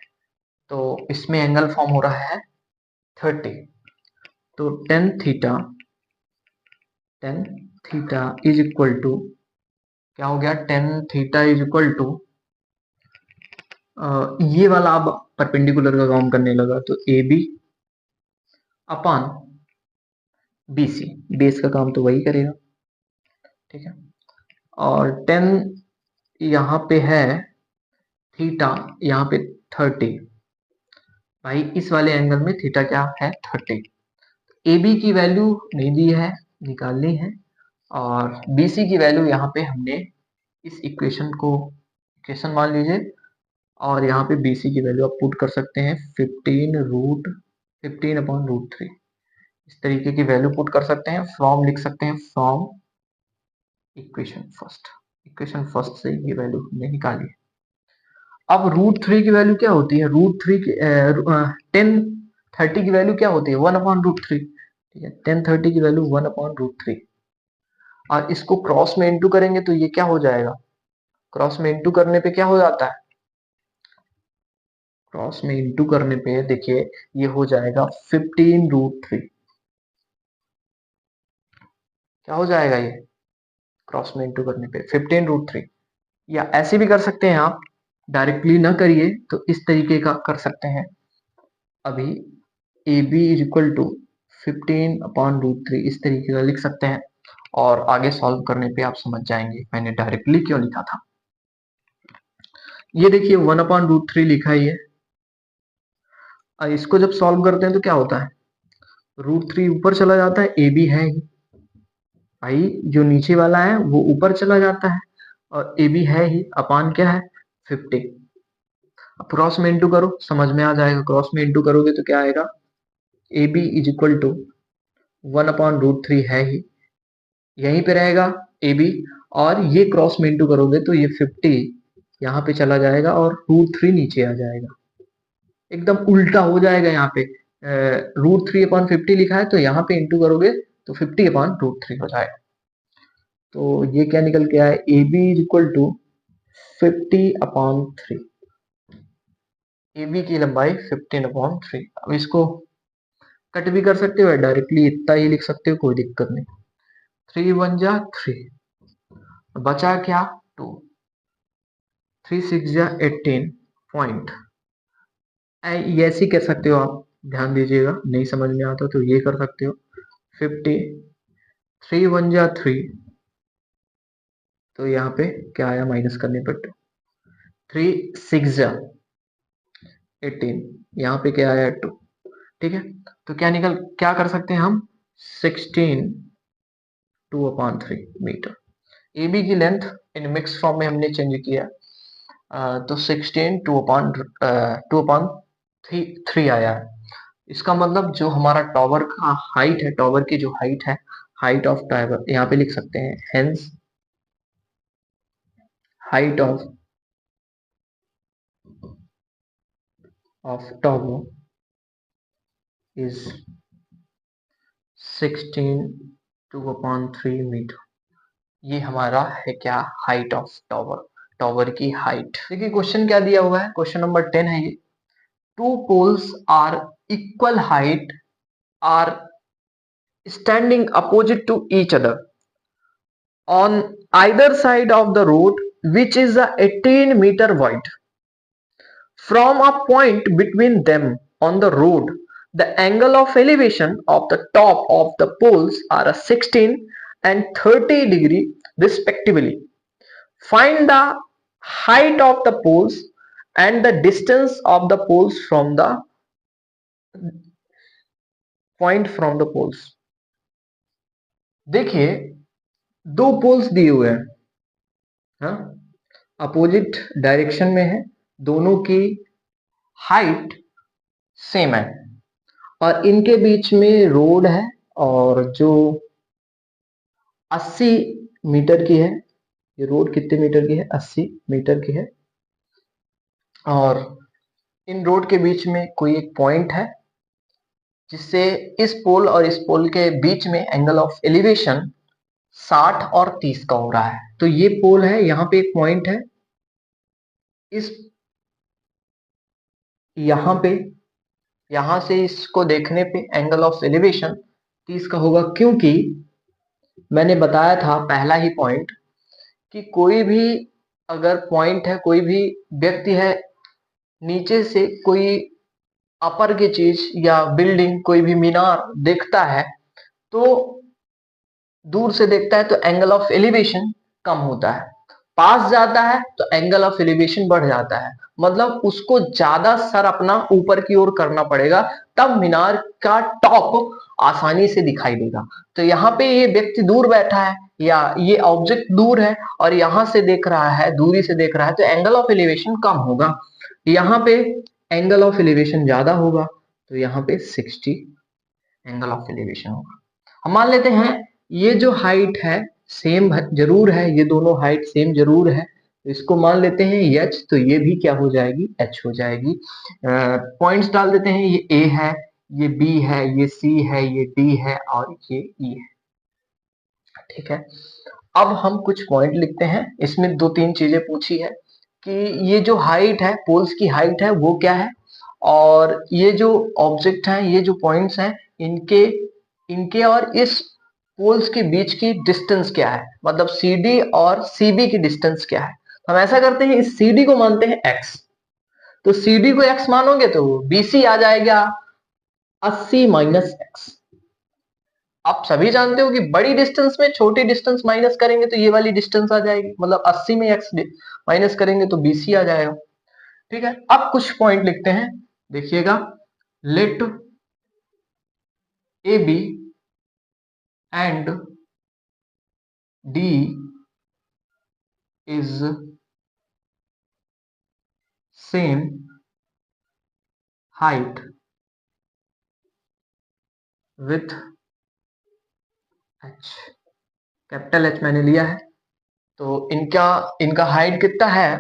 तो इसमें एंगल फॉर्म हो रहा है 30। तो tan theta is equal to क्या हो गया, tan theta is equal to, ये वाला अब परपेंडिकुलर का काम करने लगा, तो A B upon B C, base का काम तो वही करेगा। ठीक है, और टेन यहाँ पे है थीटा, यहाँ पे 30, भाई इस वाले एंगल में थीटा क्या है 30। ए बी की वैल्यू नहीं दी है, निकालनी है। और बी सी की वैल्यू यहाँ पे हमने इस इक्वेशन को इक्वेशन मान लीजिए, और यहाँ पे बी सी की वैल्यू आप पुट कर सकते हैं 15 अपॉन √3। इस तरीके की वैल्यू पुट कर सकते हैं, फ्रॉम लिख सकते हैं, फ्रॉम इक्वेशन फर्स्ट से ये वैल्यू हमने निकाली। अब √3 की वैल्यू क्या होती है, √3 की 1030 की वैल्यू क्या होती है, 1 अपॉन √3। ठीक है, 1030 की वैल्यू 1 अपॉन √3, और इसको क्रॉस में इंटू करेंगे तो ये क्या हो जाएगा, क्रॉस में इंटू करने पे क्या हो जाता है, क्रॉस में इंटू करने पे देखिए ये हो जाएगा 15√3। क्या हो जाएगा ये, क्रॉस में इंटू करने पे 15√3। या ऐसे भी कर सकते हैं आप, डायरेक्टली ना करिए तो इस तरीके का कर सकते हैं। अभी A B is equal to 15/√3 इस तरीके का लिख सकते हैं, और आगे सॉल्व करने पे आप समझ जाएंगे मैंने डायरेक्टली क्यों लिखा था। ये देखिए 1/√3 लिखा ही है, और इसको जब सॉल्व करते हैं तो क्या होता है, √3 ऊपर चला जाता है, ए बी है ही, भाई जो नीचे वाला है वो ऊपर चला जाता है, और ए बी है ही, अपान क्या है 50। अब क्रॉस में इंटू करो, समझ में आ जाएगा, क्रॉस में इंटू करोगे तो क्या आएगा, A B is equal to 1/√3 है ही, यहीं पे रहेगा ए बी, और ये क्रॉस में इंटू करोगे तो ये 50 यहाँ पे चला जाएगा और √3 नीचे आ जाएगा, एकदम उल्टा हो जाएगा। यहाँ पे √3/50 लिखा है, तो यहाँ पे इंटू करोगे तो 50/√3 हो जाएगा। तो ये क्या निकल के आया, A B is equal to 50/3, A B की लंबाई 15/3। अब इसको कट भी कर सकते हो, डायरेक्टली इतना ही लिख सकते हो, कोई दिक्कत नहीं। 3 1 जा 3, बचा क्या 2, 3 6 जा 18 पॉइंट। ये ऐसे कह सकते हो आप, ध्यान दीजिएगा, नहीं समझ में आता तो ये कर सकते हो। 50, 3 1 जा 3, तो यहाँ पे क्या आया माइनस करने पर 2, 3 6 जा 18, यहाँ पे क्या आया 2। ठीक है, तो क्या कर सकते हैं हम, 16 2/3 मीटर। ए बी की लेंथ इन मिक्स फॉर्म में हमने चेंज किया, तो 16 2/3 आया है। इसका मतलब जो हमारा टॉवर का हाइट है, टॉवर की जो हाइट है, हाइट ऑफ टावर यहाँ पे लिख सकते हैं, hence height of tower is 16 2/3 metre. ये हमारा है क्या, हाइट ऑफ टॉवर, टॉवर की हाइट। देखिए क्वेश्चन क्या दिया हुआ है, क्वेश्चन नंबर 10 है ये। Two poles are equal height are standing opposite to each other on either side of the road which is a 18-meter wide. From a point between them on the road, the angle of elevation of the top of the poles are a 16 and 30 degree respectively. Find the height of the poles and the distance of the poles from the point from the poles. देखिए दो पोल्स दिए हुए हैं, हाँ, अपोजिट डायरेक्शन में है, दोनों की हाइट सेम है और इनके बीच में रोड है और जो 80 मीटर की है। ये रोड कितने मीटर की है, 80 मीटर की है। और इन रोड के बीच में कोई एक पॉइंट है जिससे इस पोल और इस पोल के बीच में एंगल ऑफ एलिवेशन 60 और 30 का हो रहा है। तो ये पोल है, यहाँ पे एक पॉइंट है, इस यहाँ पे, यहां से इसको देखने पे एंगल ऑफ एलिवेशन 30 का होगा, क्योंकि मैंने बताया था पहला ही पॉइंट कि कोई भी अगर पॉइंट है, कोई भी व्यक्ति है, नीचे से कोई अपर की चीज या बिल्डिंग, कोई भी मीनार देखता है तो दूर से देखता है तो एंगल ऑफ एलिवेशन कम होता है, पास जाता है तो एंगल ऑफ एलिवेशन बढ़ जाता है। मतलब उसको ज्यादा सर अपना ऊपर की ओर करना पड़ेगा, तब मीनार का टॉप आसानी से दिखाई देगा। तो यहाँ पे ये व्यक्ति दूर बैठा है या ये ऑब्जेक्ट दूर है और यहाँ से देख रहा है, दूरी से देख रहा है, तो एंगल ऑफ एलिवेशन कम होगा। यहाँ पे एंगल ऑफ एलिवेशन ज्यादा होगा, तो यहाँ पे 60 एंगल ऑफ एलिवेशन होगा। हम मान लेते हैं ये जो हाइट है सेम जरूर है, ये दोनों हाइट सेम जरूर है, तो इसको मान लेते हैं h, तो ये भी क्या हो जाएगी, h हो जाएगी। पॉइंट्स डाल देते हैं, ये a है, ये b है, ये c है, ये d है और ये e है। ठीक है, अब हम कुछ पॉइंट लिखते हैं। इसमें दो तीन चीजें पूछी है कि ये जो हाइट है, पोल्स की हाइट है वो क्या है, और ये जो ऑब्जेक्ट है, ये जो पॉइंट्स हैं, इनके इनके और इस पोल्स के बीच की डिस्टेंस क्या है, मतलब CD और CB की डिस्टेंस क्या है। हम ऐसा करते हैं, इस CD को मानते हैं x, तो CD को x मानोगे तो BC आ जाएगा 80 माइनस x। आप सभी जानते हो कि बड़ी डिस्टेंस में छोटी डिस्टेंस माइनस करेंगे तो ये वाली डिस्टेंस आ जाएगी, मतलब 80 में x माइनस करेंगे तो BC आ जाएगा। ठीक है, अब कुछ पॉइंट लिखते हैं, देखिएगा। Let AB and D is same height with H। Capital H मैंने लिया है, तो इनका इनका हाइट कितना है,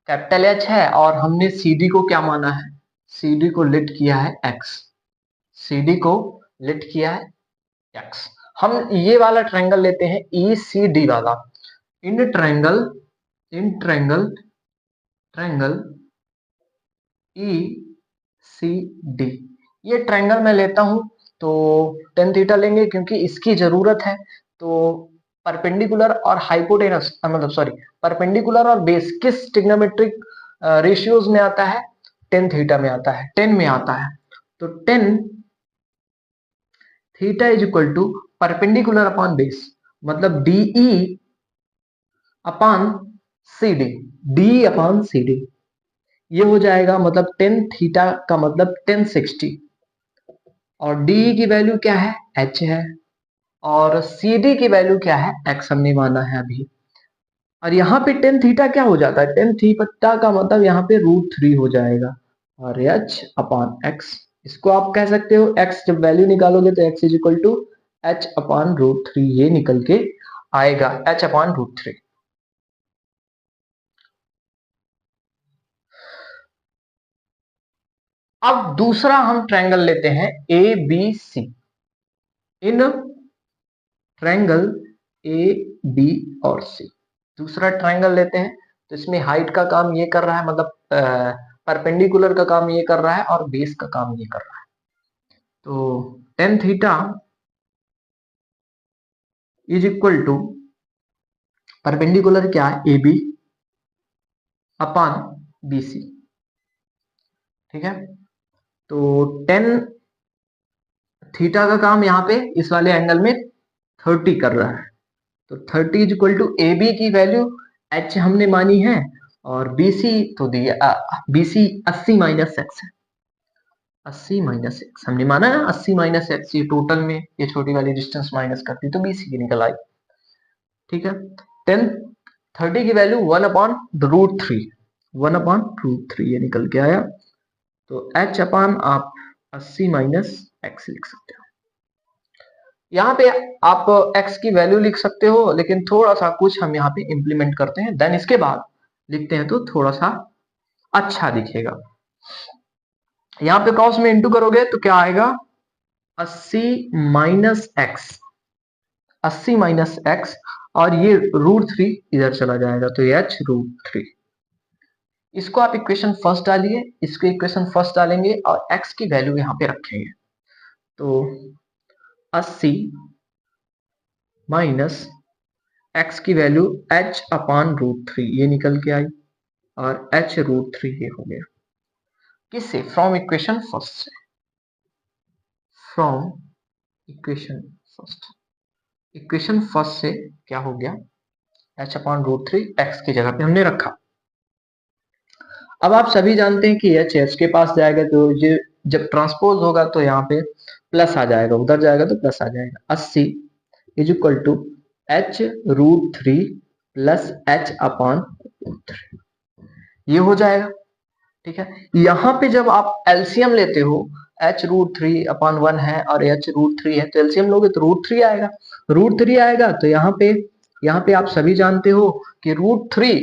कैपिटल H है, और हमने CD को क्या माना है, CD को लिट किया है X, CD को लिट किया है X। हम ये वाला ट्रायंगल लेते हैं ECD वाला, इन ट्रायंगल ट्रायंगल ECD, ये ट्रायंगल मैं लेता हूं तो tan थीटा लेंगे क्योंकि इसकी जरूरत है। तो परपेंडिकुलर और हाइपोटेनस, मतलब सॉरी, परपेंडिकुलर और बेस किस ट्रिग्नोमेट्रिक रेशियोज में आता है, tan थीटा में आता है, 10 में आता है। तो tan theta is equal to perpendicular upon base, मतलब DE upon CD, DE upon CD, ये हो जाएगा, मतलब tan थीटा का मतलब tan 60, और DE की वैल्यू क्या है, H है, और CD की वैल्यू क्या है, X हमने माना है अभी। और यहाँ पे tan थीटा क्या हो जाता है, tan थीटा का मतलब यहाँ पे √3 हो जाएगा, और H अपॉन X, इसको आप कह सकते हो X, जब वैल्यू निकालोगे तो X is equal to H upon √3, ये निकल के आएगा H अपॉन √3। अब दूसरा हम ट्रायंगल लेते हैं A B C. In triangle A B और सी दूसरा ट्रायंगल लेते हैं। तो इसमें हाइट का काम ये कर रहा है, मतलब परपेंडिकुलर का काम ये कर रहा है और बेस का काम ये कर रहा है। तो tan theta is equal to perpendicular क्या है, A B upon B C. ठीक है, तो टेन थीटा का काम यहाँ पे इस वाले एंगल में 30 कर रहा है। तो 30 is equal to A B की वैल्यू एच हमने मानी है और बी सी तो दिया बी सी 80 माइनस एक्स है। 80 माइनस एक्स हमने माना है, 80 माइनस एक्स ये टोटल में ये छोटी वाली डिस्टेंस माइनस करती तो बी सी की निकल आई। ठीक है, 10 30 की value 1 upon root three, 1 upon root three ये निकल के आया। तो h अपॉन आप 80 माइनस एक्स लिख सकते हो। यहाँ पे आप x की वैल्यू लिख सकते हो, लेकिन थोड़ा सा कुछ हम यहाँ पे इंप्लीमेंट करते हैं, देन इसके बाद लिखते हैं तो थोड़ा सा अच्छा दिखेगा। यहाँ पे क्रॉस में इंटू करोगे तो क्या आएगा, 80 माइनस एक्स, 80 माइनस एक्स और ये रूट थ्री इधर चला जाएगा तो ये h रूट थ्री। इसको आप इक्वेशन फर्स्ट डालिए, इसको इक्वेशन फर्स्ट डालेंगे और x की वैल्यू यहाँ पे रखेंगे। तो 80 माइनस x की value h upon root three ये निकल के आई और h रूट थ्री ये हो गया। किससे, फ्रॉम इक्वेशन फर्स्ट से, from equation first. Equation first से क्या हो गया, h upon root three X की जगह पे हमने रखा। अब आप सभी जानते हैं कि h के पास जाएगा तो ये जब ट्रांसपोज होगा तो यहाँ पे प्लस आ जाएगा, उधर जाएगा तो प्लस आ जाएगा। 80 is equal to h root three plus h upon root three ये हो जाएगा। ठीक है, यहाँ पे जब आप एलसीएम लेते हो, h root three upon one है और h रूट थ्री है, तो एलसीएम लोगे तो रूट थ्री आएगा। रूट थ्री आएगा तो यहाँ पे आप सभी जानते हो कि रूट थ्री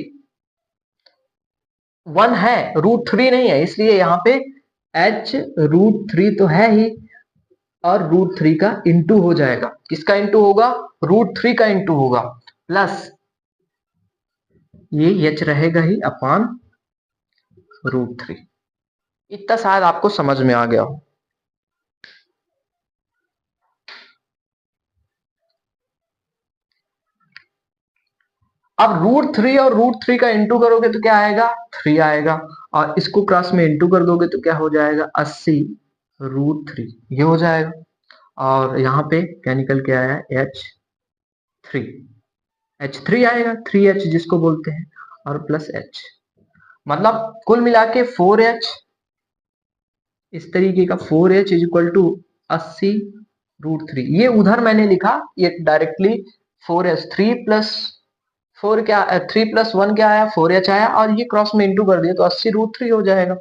वन है, रूट थ्री नहीं है, इसलिए यहाँ पे h रूट थ्री तो है ही और रूट थ्री का इंटू हो जाएगा। किसका इंटू होगा, रूट थ्री का इंटू होगा, प्लस ये h रहेगा ही अपान रूट थ्री। इतना शायद आपको समझ में आ गया हो। अब रूट थ्री और रूट थ्री का इंटू करोगे तो क्या आएगा, थ्री आएगा और इसको क्रॉस में इंटू कर दोगे तो क्या हो जाएगा, 80 रूट थ्री ये हो जाएगा। और यहाँ पे क्या निकल के आया, एच थ्री, एच थ्री आएगा, थ्री एच जिसको बोलते हैं और प्लस एच, मतलब कुल मिला के 4h इस तरीके का, 4h is equal to 80 root three. ये उधर मैंने लिखा, ये directly 4h, three plus four क्या, थ्री प्लस वन क्या आया, 4h आया और ये क्रॉस में इंटू कर दिया तो 80 रूट थ्री हो जाएगा।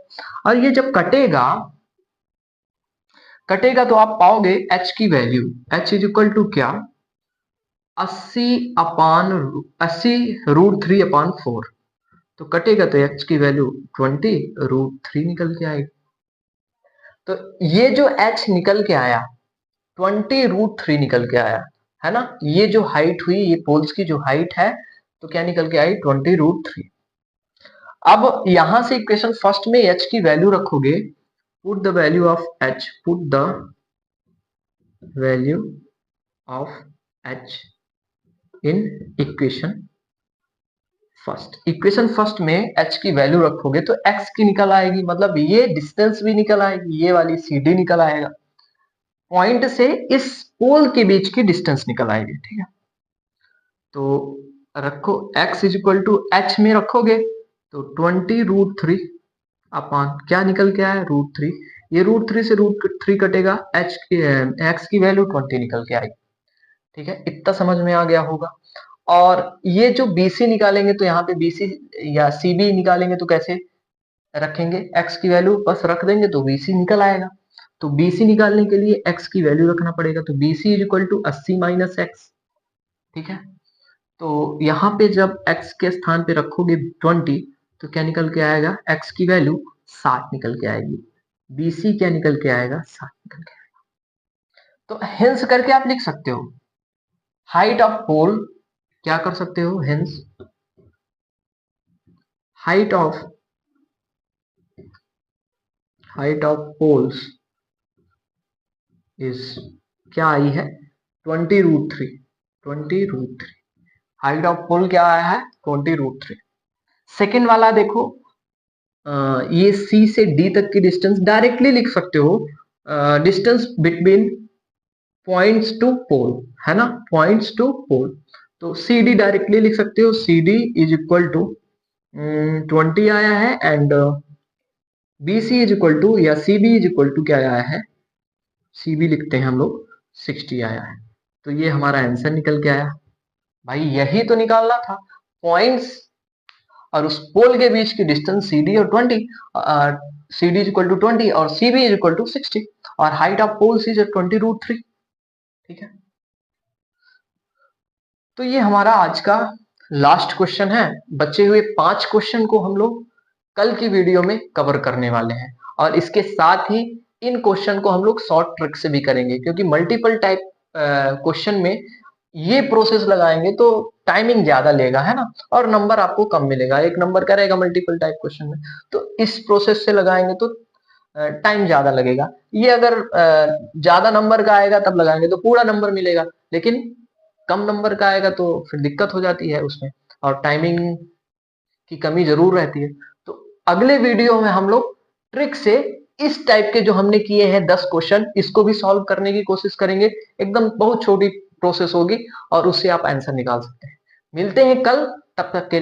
और ये जब कटेगा कटेगा तो आप पाओगे h की value, h is equal to क्या, 80 upon 80 root three upon four. तो कटेगा तो h की वैल्यू 20 रूट थ्री निकल के आएगी। तो ये जो h निकल के आया 20 रूट थ्री निकल के आया है ना, ये जो हाइट हुई, ये पोल्स की जो हाइट है तो क्या निकल के आई, 20 रूट थ्री। अब यहां से इक्वेशन फर्स्ट में h की वैल्यू रखोगे, put the value of h, put the value of h in equation first. Equation first में h की वैल्यू रखोगे तो x की निकल आएगी, मतलब ये डिस्टेंस भी निकल आएगी, ये वाली CD निकल आएगा, पॉइंट से इस पोल के बीच की डिस्टेंस निकल आएगी। ठीक है, तो रखो x is equal to h में रखोगे तो 20 रूट थ्री अपान क्या निकल के आया, रूट थ्री। ये रूट थ्री से रूट थ्री कटेगा, h की x की वैल्यू 20 निकल के आई। ठीक है, इतना समझ में आ गया होगा। और ये जो BC निकालेंगे तो यहाँ पे BC या CB निकालेंगे तो कैसे रखेंगे, x की वैल्यू बस रख देंगे तो BC निकल आएगा। तो BC निकालने के लिए x की वैल्यू रखना पड़ेगा, तो BC is equal to 80 minus X. ठीक है, तो यहाँ पे जब x के स्थान पे रखोगे 20 तो क्या निकल के आएगा, x की वैल्यू 60 निकल के आएगी। BC क्या निकल के आएगा, 7 निकल के आएगा। तो हेंस करके आप लिख सकते हो हाइट ऑफ पोल, क्या कर सकते हो hence height of poles is क्या आई है 20√3, 20√3 हाइट ऑफ पोल क्या आया है 20√3। सेकेंड वाला देखो, ये C से D तक की डिस्टेंस डायरेक्टली लिख सकते हो, डिस्टेंस बिटवीन पॉइंट्स टू पोल, है ना, पॉइंट्स टू पोल। तो CD डायरेक्टली लिख सकते हो, CD इज इक्वल टू 20 आया है, and BC is equal to या CB इज इक्वल टू क्या आया है, CB लिखते हैं हम लोग, 60 आया है। तो ये हमारा आंसर निकल के आया। भाई यही तो निकालना था, पॉइंट्स और उस पोल के बीच की डिस्टेंस CD और 20, CD इज इक्वल टू 20 और CB इज इक्वल टू 60, और हाइट ऑफ पोल्स इज 20√3। ठीक है, तो ये हमारा आज का लास्ट क्वेश्चन है। बचे हुए 5 क्वेश्चन को हम लोग कल की वीडियो में कवर करने वाले हैं, और इसके साथ ही इन क्वेश्चन को हम लोग शॉर्ट ट्रिक से भी करेंगे, क्योंकि मल्टीपल टाइप क्वेश्चन में ये प्रोसेस लगाएंगे तो टाइमिंग ज्यादा लेगा, है ना, और नंबर आपको कम मिलेगा, 1 नंबर का रहेगा मल्टीपल टाइप क्वेश्चन में। तो इस प्रोसेस से लगाएंगे तो टाइम ज्यादा लगेगा। ये अगर ज्यादा नंबर का आएगा तब लगाएंगे तो पूरा नंबर मिलेगा, लेकिन कम नंबर का आएगा तो फिर दिक्कत हो जाती है उसमें, और टाइमिंग की कमी जरूर रहती है। तो अगले वीडियो में हम लोग ट्रिक से इस टाइप के जो हमने किए हैं 10 क्वेश्चन, इसको भी सॉल्व करने की कोशिश करेंगे। एकदम बहुत छोटी प्रोसेस होगी और उससे आप आंसर निकाल सकते हैं। मिलते हैं कल, तब तक के